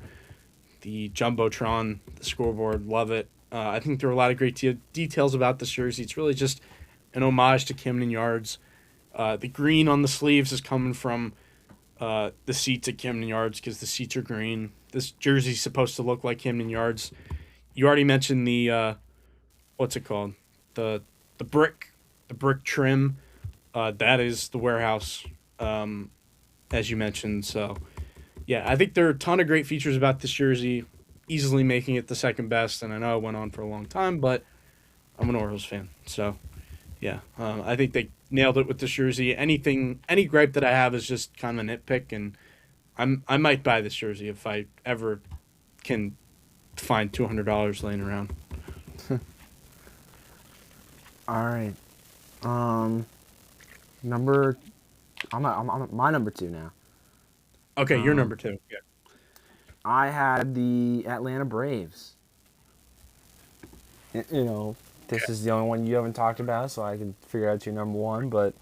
the jumbotron, the scoreboard. Love it. I think there are a lot of great details about this jersey. It's really just an homage to Camden Yards. The green on the sleeves is coming from the seats at Camden Yards because the seats are green. This jersey's supposed to look like Camden Yards. You already mentioned the what's it called? The the brick trim. That is the warehouse as you mentioned. So yeah, I think there are a ton of great features about this jersey, easily making it the second best. And I know it went on for a long time, but I'm an Orioles fan, so yeah, I think they nailed it with this jersey. Any gripe that I have is just kind of a nitpick, and I might buy this jersey if I ever can find $200 laying around. All right. Um, number. I'm at my number two now. Okay, you're Um, number two. Yeah. I had the Atlanta Braves. You know, this Okay. is the only one you haven't talked about, so I can figure out your number one. But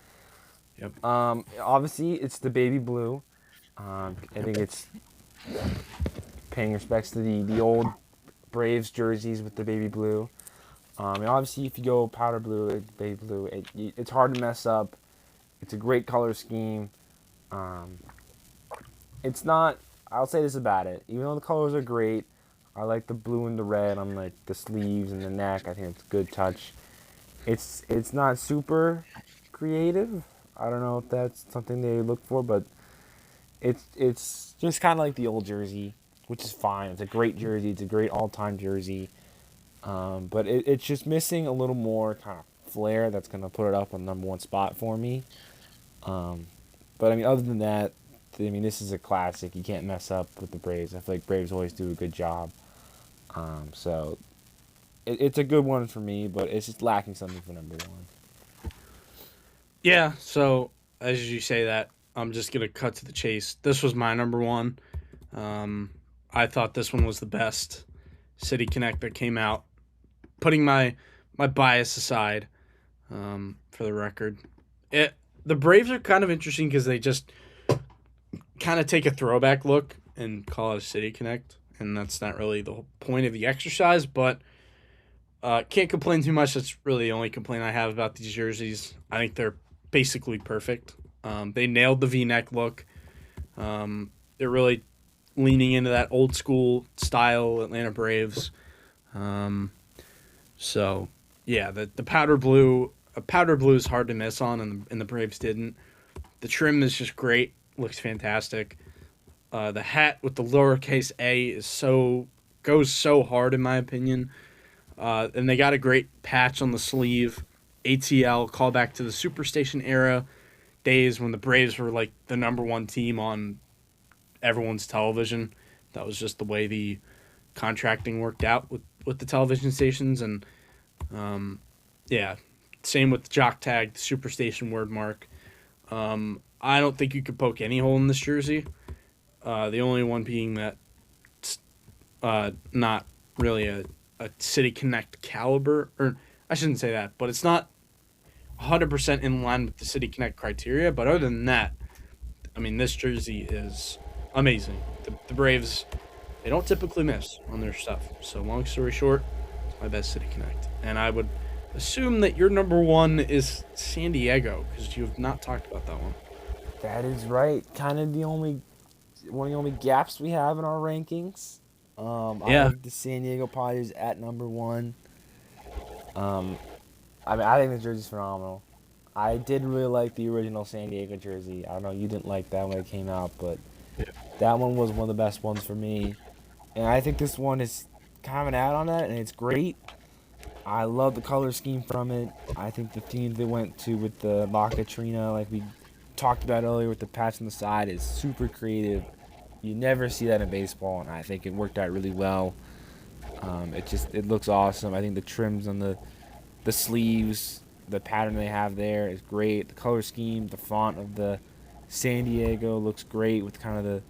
Yep. obviously, it's the baby blue. I think it's paying respects to the old Braves jerseys with the baby blue. And obviously, if you go powder blue, baby blue, it's hard to mess up. It's a great color scheme. Um, it's not. I'll say this about it. Even though the colors are great, I like the blue and the red on like the sleeves and the neck. I think it's a good touch. It's not super creative. I don't know if that's something they look for, but it's just kind of like the old jersey, which is fine. It's a great jersey. It's a great all-time jersey. But it's just missing a little more kind of flair that's gonna put it up on number one spot for me. Um, but I mean, other than that, I mean, this is a classic. You can't mess up with the Braves. I feel like Braves always do a good job. So it's a good one for me, but it's just lacking something for number one. Yeah. So as you say that, I'm just gonna cut to the chase. This was my number one. Um, I thought this one was the best City Connect that came out. Putting my bias aside, for the record, the Braves are kind of interesting because they just kind of take a throwback look and call it a City Connect, and that's not really the whole point of the exercise. But can't complain too much. That's really the only complaint I have about these jerseys. I think they're basically perfect. They nailed the V-neck look. They're really leaning into that old school style Atlanta Braves. Um, so yeah, the powder blue is hard to miss on, and the Braves didn't. The trim is just great. Looks fantastic. The hat with the lowercase a is goes so hard in my opinion. And they got a great patch on the sleeve. ATL callback to the Superstation era days when the Braves were like the number one team on everyone's television. That was just the way the contracting worked out with the television stations. And yeah, same with the jock tag, the Superstation word mark. I don't think you could poke any hole in this jersey. The only one being that not really a City Connect caliber, or I shouldn't say that, but it's not 100% in line with the City Connect criteria. But other than that, I mean, this jersey is amazing. The Braves, they don't typically miss on their stuff. So long story short, it's my best City Connect. And I would assume that your number one is San Diego because you have not talked about that one. That is right. Kind of the only one of the only gaps we have in our rankings. I Yeah. have the San Diego Padres at number one. Um, I mean, I think the jersey's phenomenal. I did really like the original San Diego jersey. I don't know, you didn't like that when it came out, but that one was one of the best ones for me. And I think this one is kind of an add on that, and it's great. I love the color scheme from it. I think the theme they went to with the La Catrina, like we talked about earlier with the patch on the side, is super creative. You never see that in baseball, and I think it worked out really well. It looks awesome. I think the trims on the sleeves, the pattern they have there is great. The color scheme, the font of the San Diego looks great with kind of the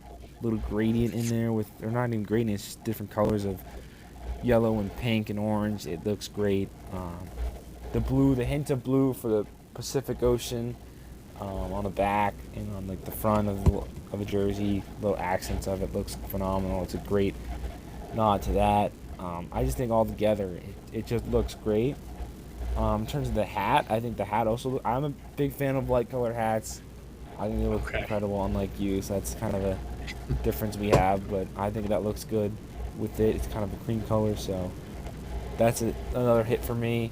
little gradient in there with, or not even gradient, it's just different colors of yellow and pink and orange. It looks great. The blue, the hint of blue for the Pacific Ocean on the back and on like the front of a jersey, little accents of it looks phenomenal. It's a great nod to that. I just think all together it just looks great. In terms of the hat, I think the hat also. I'm a big fan of light colored hats. I think they look Okay. incredible, unlike you. So that's kind of a difference we have. But I think that looks good with it. It's kind of a cream color, so that's another hit for me.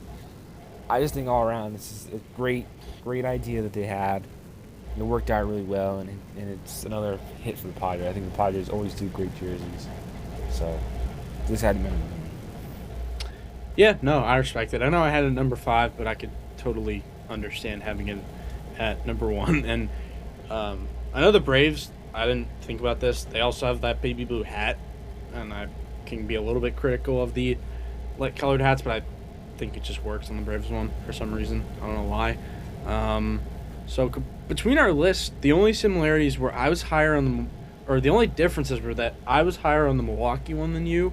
I just think all around this is a great idea that they had. it worked out really well, and it's another hit for the Padres. I think the Padres always do great jerseys, so this had to be. Yeah, no, I respect it. I know I had it at number 5, but I could totally understand having it at number 1. And I know the Braves. I didn't think about this. They also have that baby blue hat, and I can be a little bit critical of the light colored hats, but I think it just works on the Braves one for some reason. I don't know why. Between our lists, the only similarities were I was higher on the only differences were that I was higher on the Milwaukee one than you,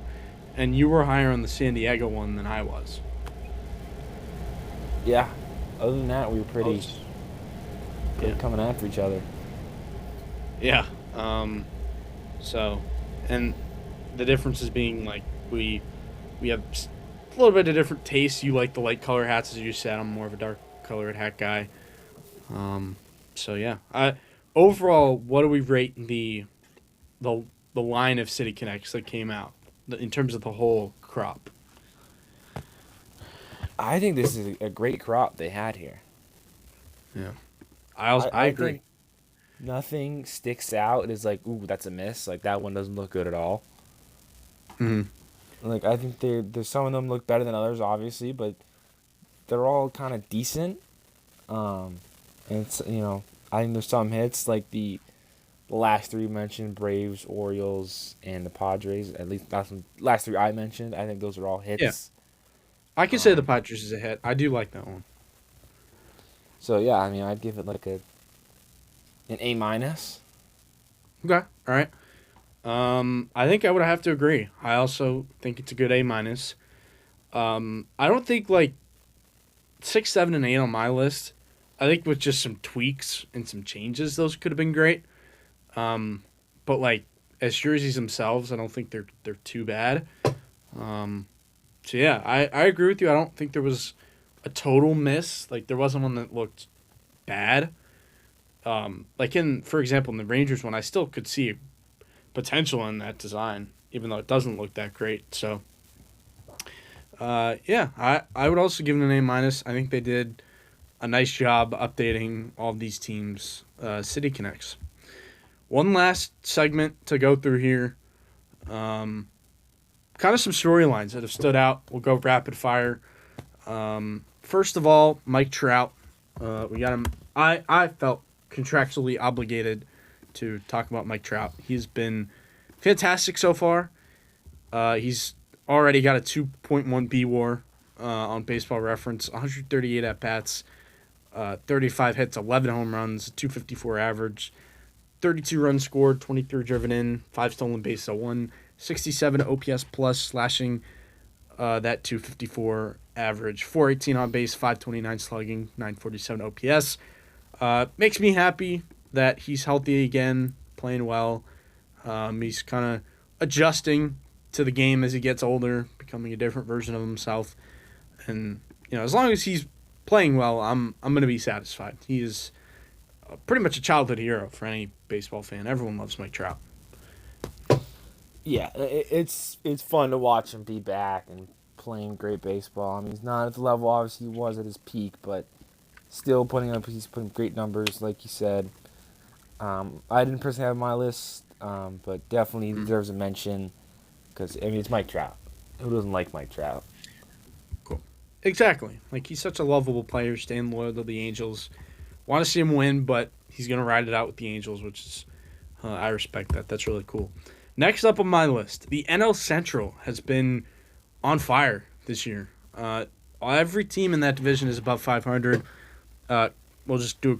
and you were higher on the San Diego one than I was. Yeah. Other than that, we were pretty Yeah. coming after each other. Yeah. And the differences being like we have a little bit of different tastes. You like the light color hats, as you said. I'm more of a dark colored hat guy. Yeah. Overall, what do we rate the line of City Connects that came out in terms of the whole crop? I think this is a great crop they had here. Yeah. I agree. Think nothing sticks out. It's like, ooh, that's a miss. Like that one doesn't look good at all. Mm-hmm. Like I think there's some of them look better than others, obviously, but they're all kind of decent. And it's I think there's some hits like the last three mentioned, Braves, Orioles, and the Padres. At least that's the last three I mentioned. I think those are all hits. Yeah. I can say the Padres is a hit. I do like that one. So yeah, I mean, I'd give it like an A minus. Okay. All right. I think I would have to agree. I also think it's a good A minus. I don't think like 6, 7, and 8 on my list. I think with just some tweaks and some changes, those could have been great. But like as jerseys themselves, I don't think they're too bad. Yeah, I agree with you. I don't think there was a total miss. Like there wasn't one that looked bad. For example, in the Rangers one, I still could see potential in that design, even though it doesn't look that great. So, I would also give it an A minus. I think they did a nice job updating all of these teams' City Connects. One last segment to go through here. Kind of some storylines that have stood out. We'll go rapid fire. First of all, Mike Trout. We got him. I felt contractually obligated to talk about Mike Trout. He's been fantastic so far. He's already got a 2.1 B WAR on Baseball Reference, 138 at bats, 35 hits, 11 home runs, 254 average, 32 runs scored, 23 driven in, 5 stolen bases, 167 OPS plus, slashing that 254 average, 418 on base, 529 slugging, 947 OPS. Makes me happy that he's healthy again, playing well. He's kind of adjusting to the game as he gets older, becoming a different version of himself. And as long as he's playing well, I'm going to be satisfied. He is pretty much a childhood hero for any baseball fan. Everyone loves Mike Trout. Yeah, it's fun to watch him be back and playing great baseball. I mean, he's not at the level obviously he was at his peak, but still he's putting great numbers, like you said. I didn't personally have my list, but definitely deserves a mention because I mean it's Mike Trout. Who doesn't like Mike Trout? Cool. Exactly. Like he's such a lovable player, staying loyal to the Angels. Want to see him win, but he's gonna ride it out with the Angels, which is I respect that. That's really cool. Next up on my list, the NL Central has been on fire this year. Every team in that division is above 500. We'll just do a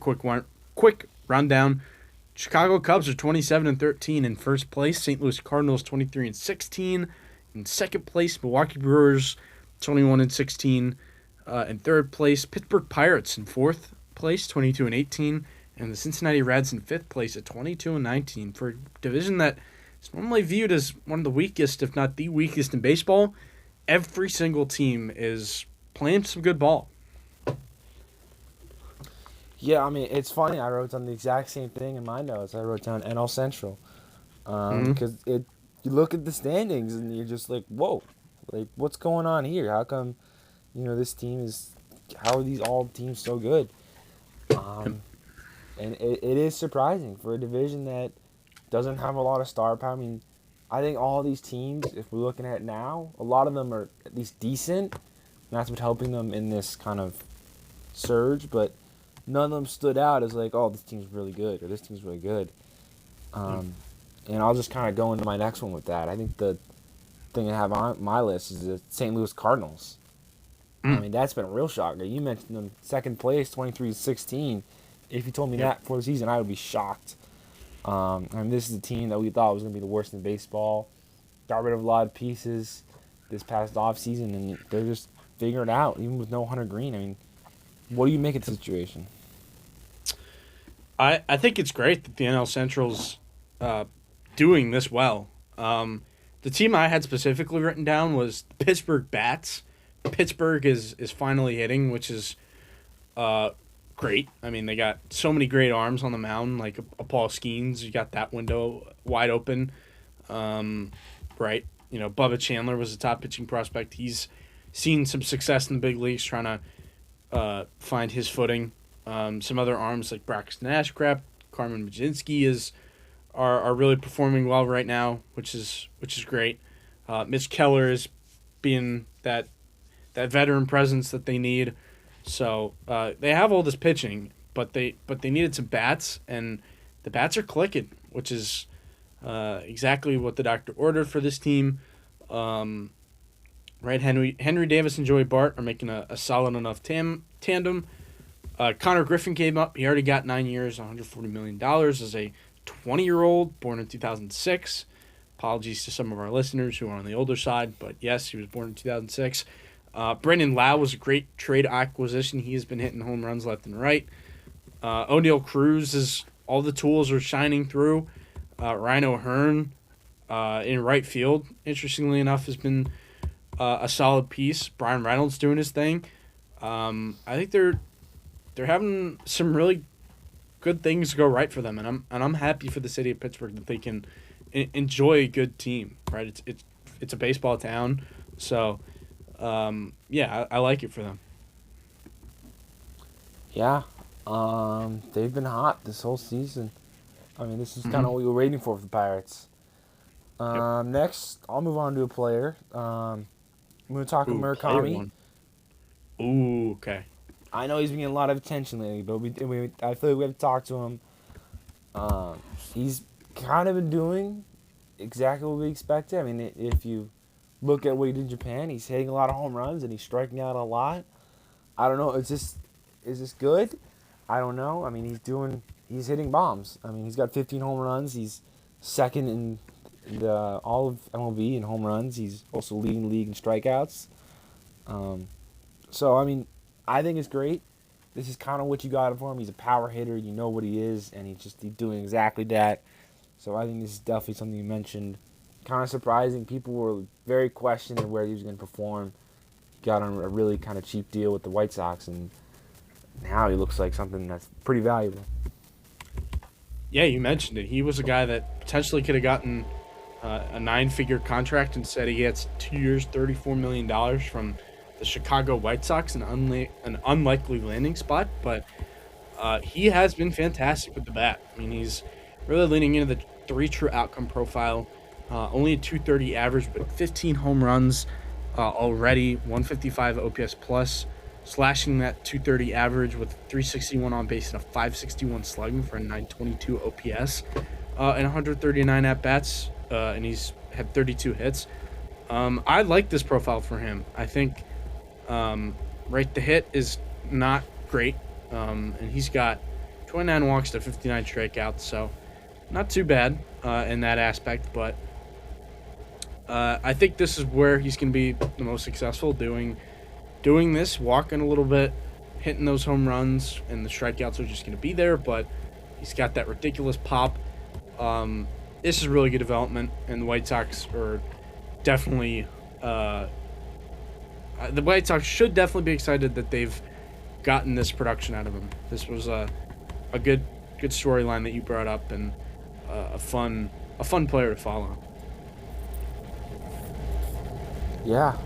quick rundown. Chicago Cubs are 27-13 in first place. St. Louis Cardinals 23-16 in second place. Milwaukee Brewers 21-16 in third place. Pittsburgh Pirates in fourth place, 22-18, and the Cincinnati Reds in fifth place at 22-19 for a division that is normally viewed as one of the weakest, if not the weakest in baseball. Every single team is playing some good ball. Yeah, I mean, it's funny. I wrote down the exact same thing in my notes. I wrote down NL Central. Because you look at the standings and you're just like, whoa, like what's going on here? How come, how are these all teams so good? And it is surprising for a division that doesn't have a lot of star power. I mean, I think all these teams, if we're looking at it now, a lot of them are at least decent. And that's what's helping them in this kind of surge. But none of them stood out as like, oh, this team's really good or this team's really good. Um, and I'll just kind of go into my next one with that. I think the thing I have on my list is the St. Louis Cardinals. I Mm. mean, that's been a real shocker. You mentioned them second place, 23-16. If you told me Yep. that before the season, I would be shocked. I mean, this is a team that we thought was going to be the worst in baseball. Got rid of a lot of pieces this past offseason, and they're just figuring it out, even with no Hunter Green. I mean, what do you make of the situation? I think it's great that the NL Central's doing this well. The team I had specifically written down was the Pittsburgh Bats. Pittsburgh is finally hitting, which is great. I mean, they got so many great arms on the mound, like a Paul Skeens. You got that window wide open, right? You know, Bubba Chandler was a top pitching prospect. He's seen some success in the big leagues, trying to find his footing. Some other arms like Braxton Ashcraft, Carmen Majinski are really performing well right now, which is great. Mitch Keller is being that veteran presence that they need. So they have all this pitching, but they needed some bats, and the bats are clicking, which is exactly what the doctor ordered for this team. Right, Henry Davis and Joey Bart are making a solid enough tandem. Connor Griffin came up. He already got 9 years, $140 million as a 20-year-old born in 2006. Apologies to some of our listeners who are on the older side, but yes, he was born in 2006. Brendan Lau was a great trade acquisition. He has been hitting home runs left and right. O'Neal Cruz is all the tools are shining through. Ryan O'Hearn in right field, interestingly enough, has been a solid piece. Brian Reynolds doing his thing. I think they're having some really good things go right for them, and I'm happy for the city of Pittsburgh that they can enjoy a good team. Right, it's a baseball town, so yeah, I like it for them. Yeah, they've been hot this whole season. I mean, this is kind of Mhm. what we were waiting for the Pirates. Yep. Next, I'll move on to a player. I'm going to talk about Ooh, player Murakami. one. Ooh, okay. I know he's been getting a lot of attention lately, but I feel like we have to talk to him. He's kind of been doing exactly what we expected. I mean, if you look at what he did in Japan, he's hitting a lot of home runs and he's striking out a lot. I don't know. Is this good? I don't know. I mean, he's hitting bombs. I mean, he's got 15 home runs. He's second in all of MLB in home runs. He's also leading the league in strikeouts. So I mean, I think it's great. This is kind of what you got for him. He's a power hitter. You know what he is, and he's doing exactly that. So I think this is definitely something you mentioned. Kind of surprising. People were very questioning where he was going to perform. He got on a really kind of cheap deal with the White Sox, and now he looks like something that's pretty valuable. Yeah, you mentioned it. He was a guy that potentially could have gotten a nine-figure contract. Instead, he gets 2 years, $34 million from the Chicago White Sox, an unlikely landing spot. But he has been fantastic with the bat. I mean, he's really leaning into the three true outcome profile. Only a 230 average, but 15 home runs already, 155 OPS plus, slashing that 230 average with 361 on base and a 561 slugging for a 922 OPS, and 139 at bats, and he's had 32 hits. I like this profile for him. I think, right, the hit is not great, and he's got 29 walks to 59 strikeouts, so not too bad in that aspect, but I think this is where he's going to be the most successful, doing this, walking a little bit, hitting those home runs, and the strikeouts are just going to be there, but he's got that ridiculous pop. This is really good development, and the White Sox are definitely the White Sox should definitely be excited that they've gotten this production out of him. This was a good storyline that you brought up, and a fun player to follow. Yeah.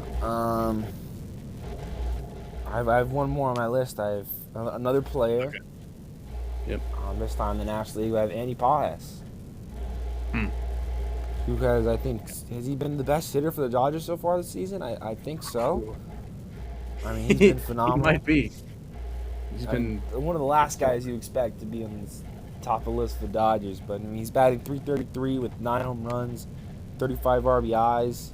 I have one more on my list. I have another player. Okay. Yep. This time in the National League, we have Andy Pages, Hmm. who I think, has he been the best hitter for the Dodgers so far this season? I think so. I mean, he's he been phenomenal. might be. He's been One of the last guys you expect to be on this top of the list for the Dodgers, but I mean, he's batting .333 with 9 home runs, 35 RBIs,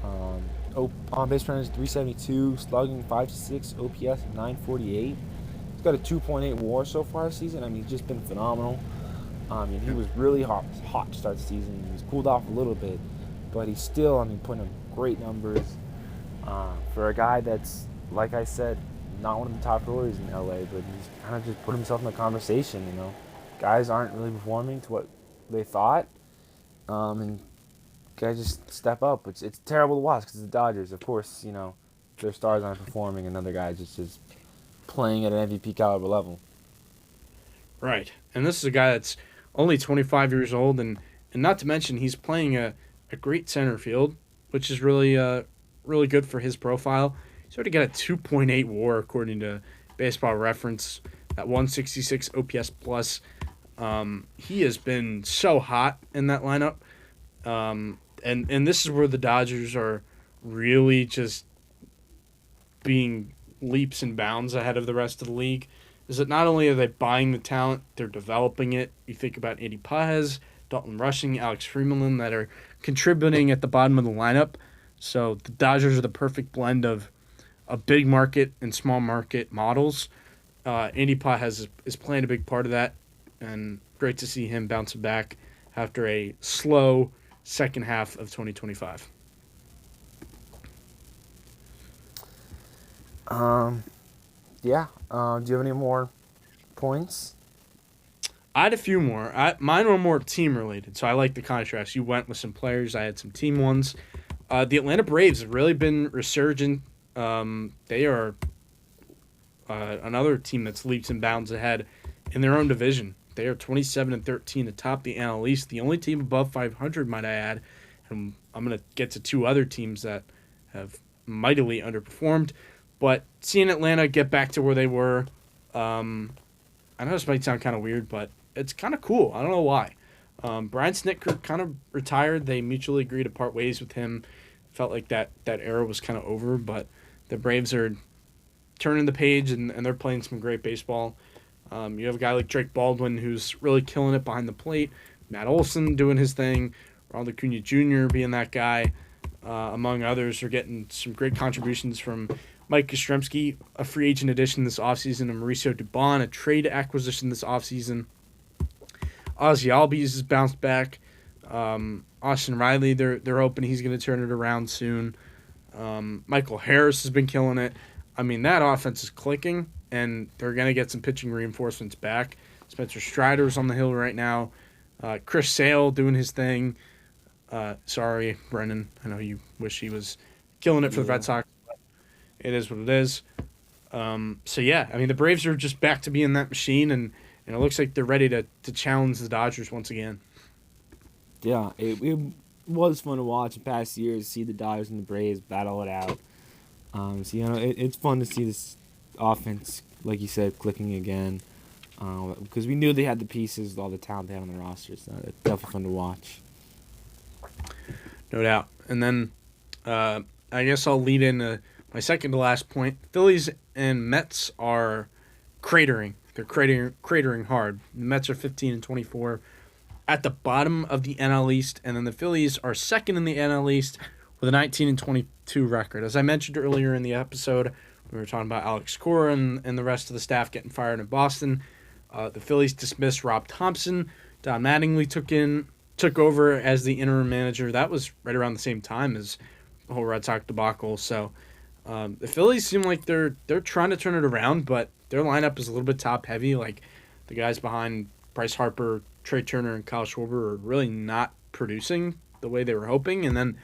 on base percentage 372, slugging 5.6, OPS 948. He's got a 2.8 WAR so far this season. I mean, he's just been phenomenal. I mean, he was really hot to start the season. He's cooled off a little bit, but he's still, I mean, putting up great numbers for a guy that's, like I said, not one of the top priorities in LA, but he's kind of just put himself in the conversation. Guys aren't really performing to what they thought, and guys just step up. It's terrible to watch because the Dodgers, of course, their stars aren't performing, and another guy just is playing at an MVP caliber level. right. And this is a guy that's only 25 years old, and not to mention he's playing a great center field, which is really really good for his profile. He's already got a 2.8 WAR according to Baseball Reference, at 166 OPS plus. He has been so hot in that lineup, and this is where the Dodgers are really just being leaps and bounds ahead of the rest of the league. Is that not only are they buying the talent, they're developing it. You think about Andy Pages, Dalton Rushing, Alex Freeman that are contributing at the bottom of the lineup. So the Dodgers are the perfect blend of a big market and small market models. Andy Pages is playing a big part of that, and great to see him bouncing back after a slow second half of 2025. Yeah. Do you have any more points? I had a few more. Mine were more team related, so I like the contrast. You went with some players. I had some team ones. The Atlanta Braves have really been resurgent. They are another team that's leaps and bounds ahead in their own division. They are 27-13 atop the NL East, the only team above 500, might I add. And I'm going to get to two other teams that have mightily underperformed. But seeing Atlanta get back to where they were, I know this might sound kind of weird, but it's kind of cool. I don't know why. Brian Snitker kind of retired. They mutually agreed to part ways with him. Felt like that era was kind of over, but the Braves are turning the page, and they're playing some great baseball. You have a guy like Drake Baldwin who's really killing it behind the plate. Matt Olson doing his thing. Ronald Acuna Jr. being that guy, among others, are getting some great contributions from Mike Yastrzemski, a free agent addition this offseason, and Mauricio Dubon, a trade acquisition this offseason. Ozzy Albies has bounced back. Austin Riley, they're hoping he's going to turn it around soon. Michael Harris has been killing it. I mean, that offense is clicking, and they're going to get some pitching reinforcements back. Spencer Strider's on the hill right now. Chris Sale doing his thing. Sorry, Brennan. I know you wish he was killing it for the Red Sox. But it is what it is. So, yeah, I mean, the Braves are just back to being that machine, and it looks like they're ready to challenge the Dodgers once again. Yeah, it was fun to watch in past years, see the Dodgers and the Braves battle it out. So, it's fun to see this offense, like you said, clicking again. Because we knew they had the pieces, all the talent they have on the roster. So it's definitely fun to watch. No doubt. And then I guess I'll lead into my second to last point. Phillies and Mets are cratering. They're cratering hard. The Mets are 15-24 at the bottom of the NL East, and then the Phillies are second in the NL East with a 19-22 record. As I mentioned earlier in the episode, we were talking about Alex Cora and the rest of the staff getting fired in Boston. The Phillies dismissed Rob Thompson. Don Mattingly took over as the interim manager. That was right around the same time as the whole Red Sox debacle. So the Phillies seem like they're trying to turn it around, but their lineup is a little bit top heavy. Like the guys behind Bryce Harper, Trey Turner, and Kyle Schwarber are really not producing the way they were hoping. And then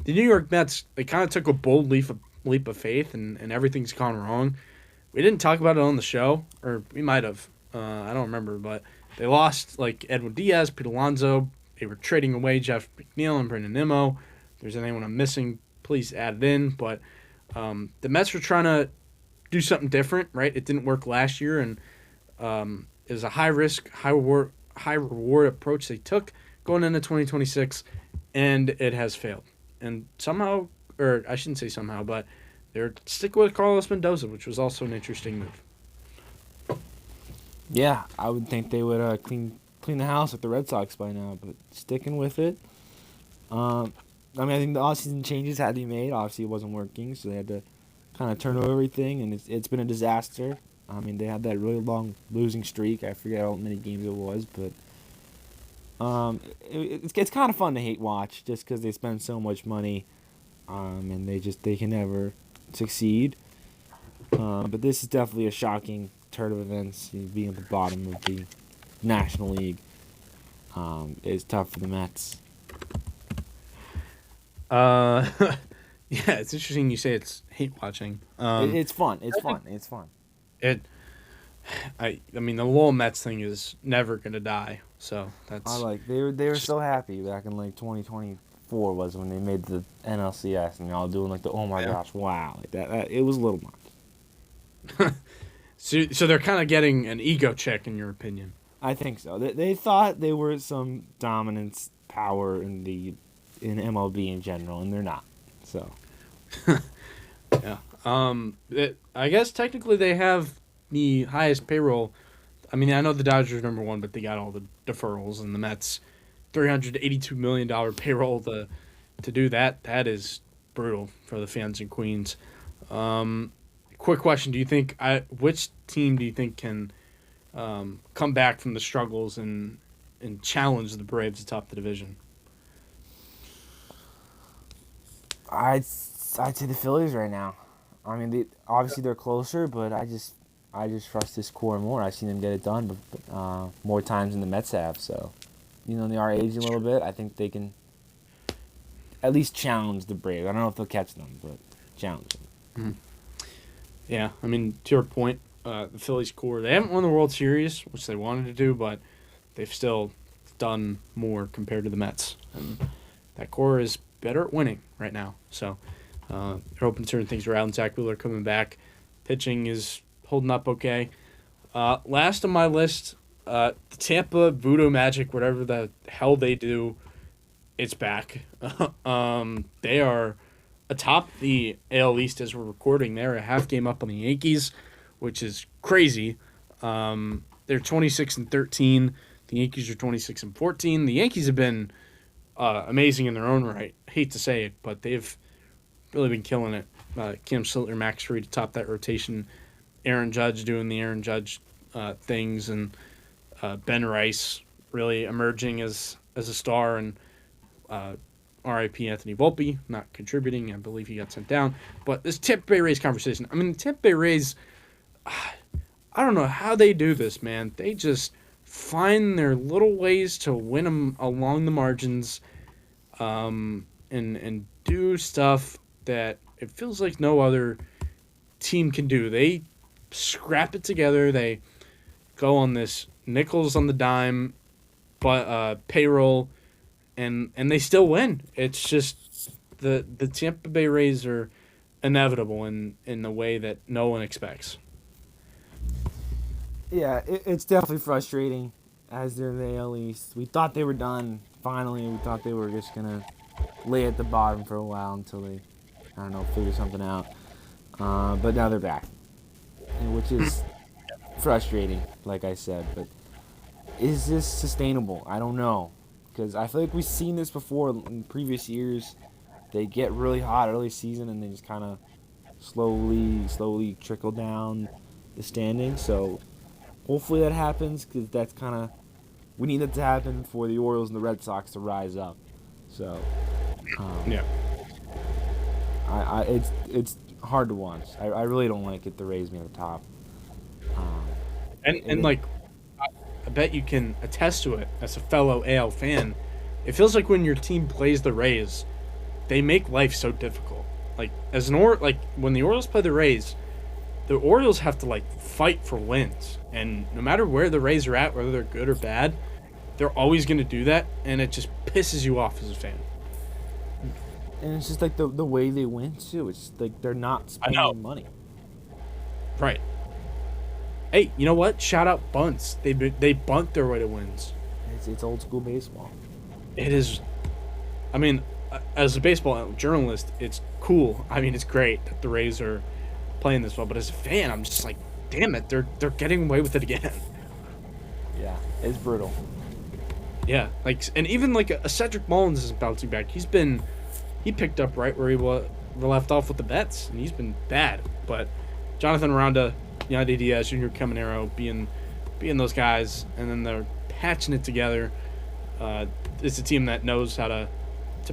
the New York Mets, they kind of took a bold leap of faith, and everything's gone wrong. We didn't talk about it on the show, or we might have. I don't remember, but they lost like Edwin Diaz, Pete Alonso. They were trading away Jeff McNeil and Brandon Nimmo. If there's anyone I'm missing, please add it in. But the Mets were trying to do something different, right? It didn't work last year, and is a high risk, high reward approach they took going into 2026, and it has failed. And somehow, or I shouldn't say somehow, but they're sticking with Carlos Mendoza, which was also an interesting move. Yeah, I would think they would clean the house with the Red Sox by now, but sticking with it. I think the offseason changes had to be made. Obviously, it wasn't working, so they had to kind of turn over everything, and it's been a disaster. I mean, they had that really long losing streak. I forget how many games it was, but it's kind of fun to hate watch just because they spend so much money, and they can never succeed. But this is definitely a shocking turn of events. Being at the bottom of the National League is tough for the Mets. Yeah, it's interesting you say it's hate watching. It's fun. It's fun. It's fun. I mean, the Lowell Mets thing is never gonna die. So that's They were so happy back in like 2024 was when they made the NLCS and y'all doing like the oh my gosh wow like that it was a little much. so they're kind of getting an ego check in your opinion. I think so. They thought they were some dominance power in MLB in general, and they're not. So. Yeah. I guess technically they have the highest payroll. I mean, I know the Dodgers are number one, but they got all the deferrals, and the Mets, $382 million payroll to do that. That is brutal for the fans in Queens. Quick question: do you think which team do you think can come back from the struggles and challenge the Braves atop the division? I'd say the Phillies right now. I mean, obviously they're closer, but I just trust this core more. I've seen them get it done, but more times than the Mets have. So, they are aging a little bit. I think they can at least challenge the Braves. I don't know if they'll catch them, but challenge them. Mm-hmm. Yeah, I mean, to your point, the Phillies core, they haven't won the World Series, which they wanted to do, but they've still done more compared to the Mets. And that core is better at winning right now. So they're hoping to turn things around. Zach Wheeler coming back. Pitching is holding up okay. Last on my list, the Tampa Voodoo Magic, whatever the hell they do, it's back. They are atop the AL East as we're recording. They're a half game up on the Yankees, which is crazy. They're 26-13. The Yankees are 26-14. The Yankees have been amazing in their own right. Hate to say it, but they've really been killing it. Cam Slitter, Max Fried to top that rotation. Aaron Judge doing the Aaron Judge things, and Ben Rice really emerging as a star, and R.I.P. Anthony Volpe not contributing. I believe he got sent down. But this Tampa Bay Rays conversation. I mean, the Tampa Bay Rays, I don't know how they do this, man. They just find their little ways to win them along the margins, and do stuff that it feels like no other team can do. They scrap it together. They go on this nickels on the dime, but payroll, and they still win. It's just the Tampa Bay Rays are inevitable in the way that no one expects. Yeah, it's definitely frustrating as they're in the AL East. We thought they were done. Finally, we thought they were just going to lay at the bottom for a while until they, figure something out. But now they're back, which is frustrating, like I said. But is this sustainable? I don't know. Because I feel like we've seen this before in previous years. They get really hot early season and they just kind of slowly trickle down the standings. So hopefully that happens, because that's kind of, we need that to happen for the Orioles and the Red Sox to rise up. So Yeah. It's hard to watch. I really don't like it. The Rays being at the top. And like, I bet you can attest to it as a fellow AL fan. It feels like when your team plays the Rays, they make life so difficult. Like when the Orioles play the Rays, the Orioles have to fight for wins, and no matter where the Rays are at, whether they're good or bad, they're always going to do that, and it just pisses you off as a fan. And it's just like the way they win too. It's like they're not spending money. Right. Hey, you know what? Shout out bunts. They bunt their way to wins. It's old school baseball. It is. I mean, as a baseball journalist, it's cool. I mean, it's great that the Rays are playing this well. But as a fan, I'm just like, damn it, they're getting away with it again. Yeah, it's brutal. Yeah, like, and even like a Cedric Mullins is bouncing back. He picked up right where he was left off with the Mets, and he's been bad. But Jonathan Aranda, Yandy Diaz, Junior Caminero being those guys, and then they're patching it together. It's a team that knows how to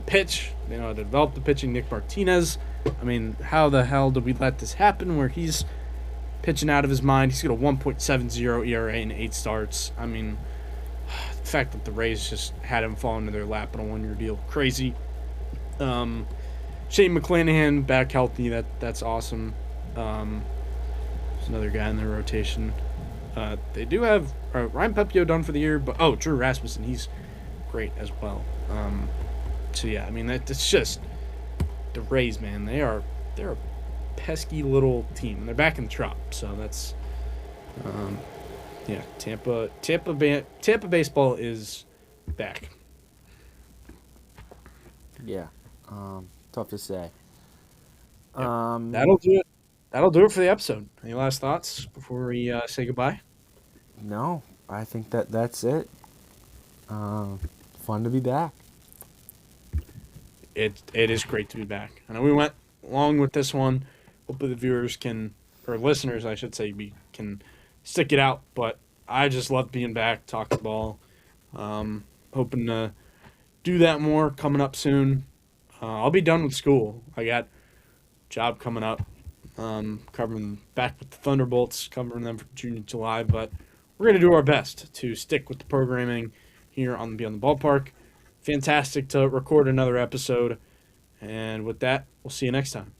pitch. They know how to develop the pitching. Nick Martinez. I mean, how the hell did we let this happen? Where he's pitching out of his mind. He's got a 1.70 ERA in 8 starts. I mean, the fact that the Rays just had him fall into their lap on a 1-year deal, crazy. Shane McClanahan back healthy. That's awesome. There's another guy in their rotation. They do have Ryan Pepio done for the year, but Drew Rasmussen, he's great as well. So yeah, I mean it's just the Rays, man. They're a pesky little team. They're back in the Trop, so that's yeah. Tampa baseball is back. Yeah. Tough to say. That'll do it. That'll do it for the episode. Any last thoughts before we say goodbye? No, I think that's it. Fun to be back. It is great to be back. I know we went long with this one. Hopefully the viewers or listeners, I should say, can stick it out. But I just love being back, talking ball. Hoping to do that more coming up soon. I'll be done with school. I got a job coming up, covering back with the Thunderbolts, covering them for June and July. But we're going to do our best to stick with the programming here on the Beyond the Ballpark. Fantastic to record another episode. And with that, we'll see you next time.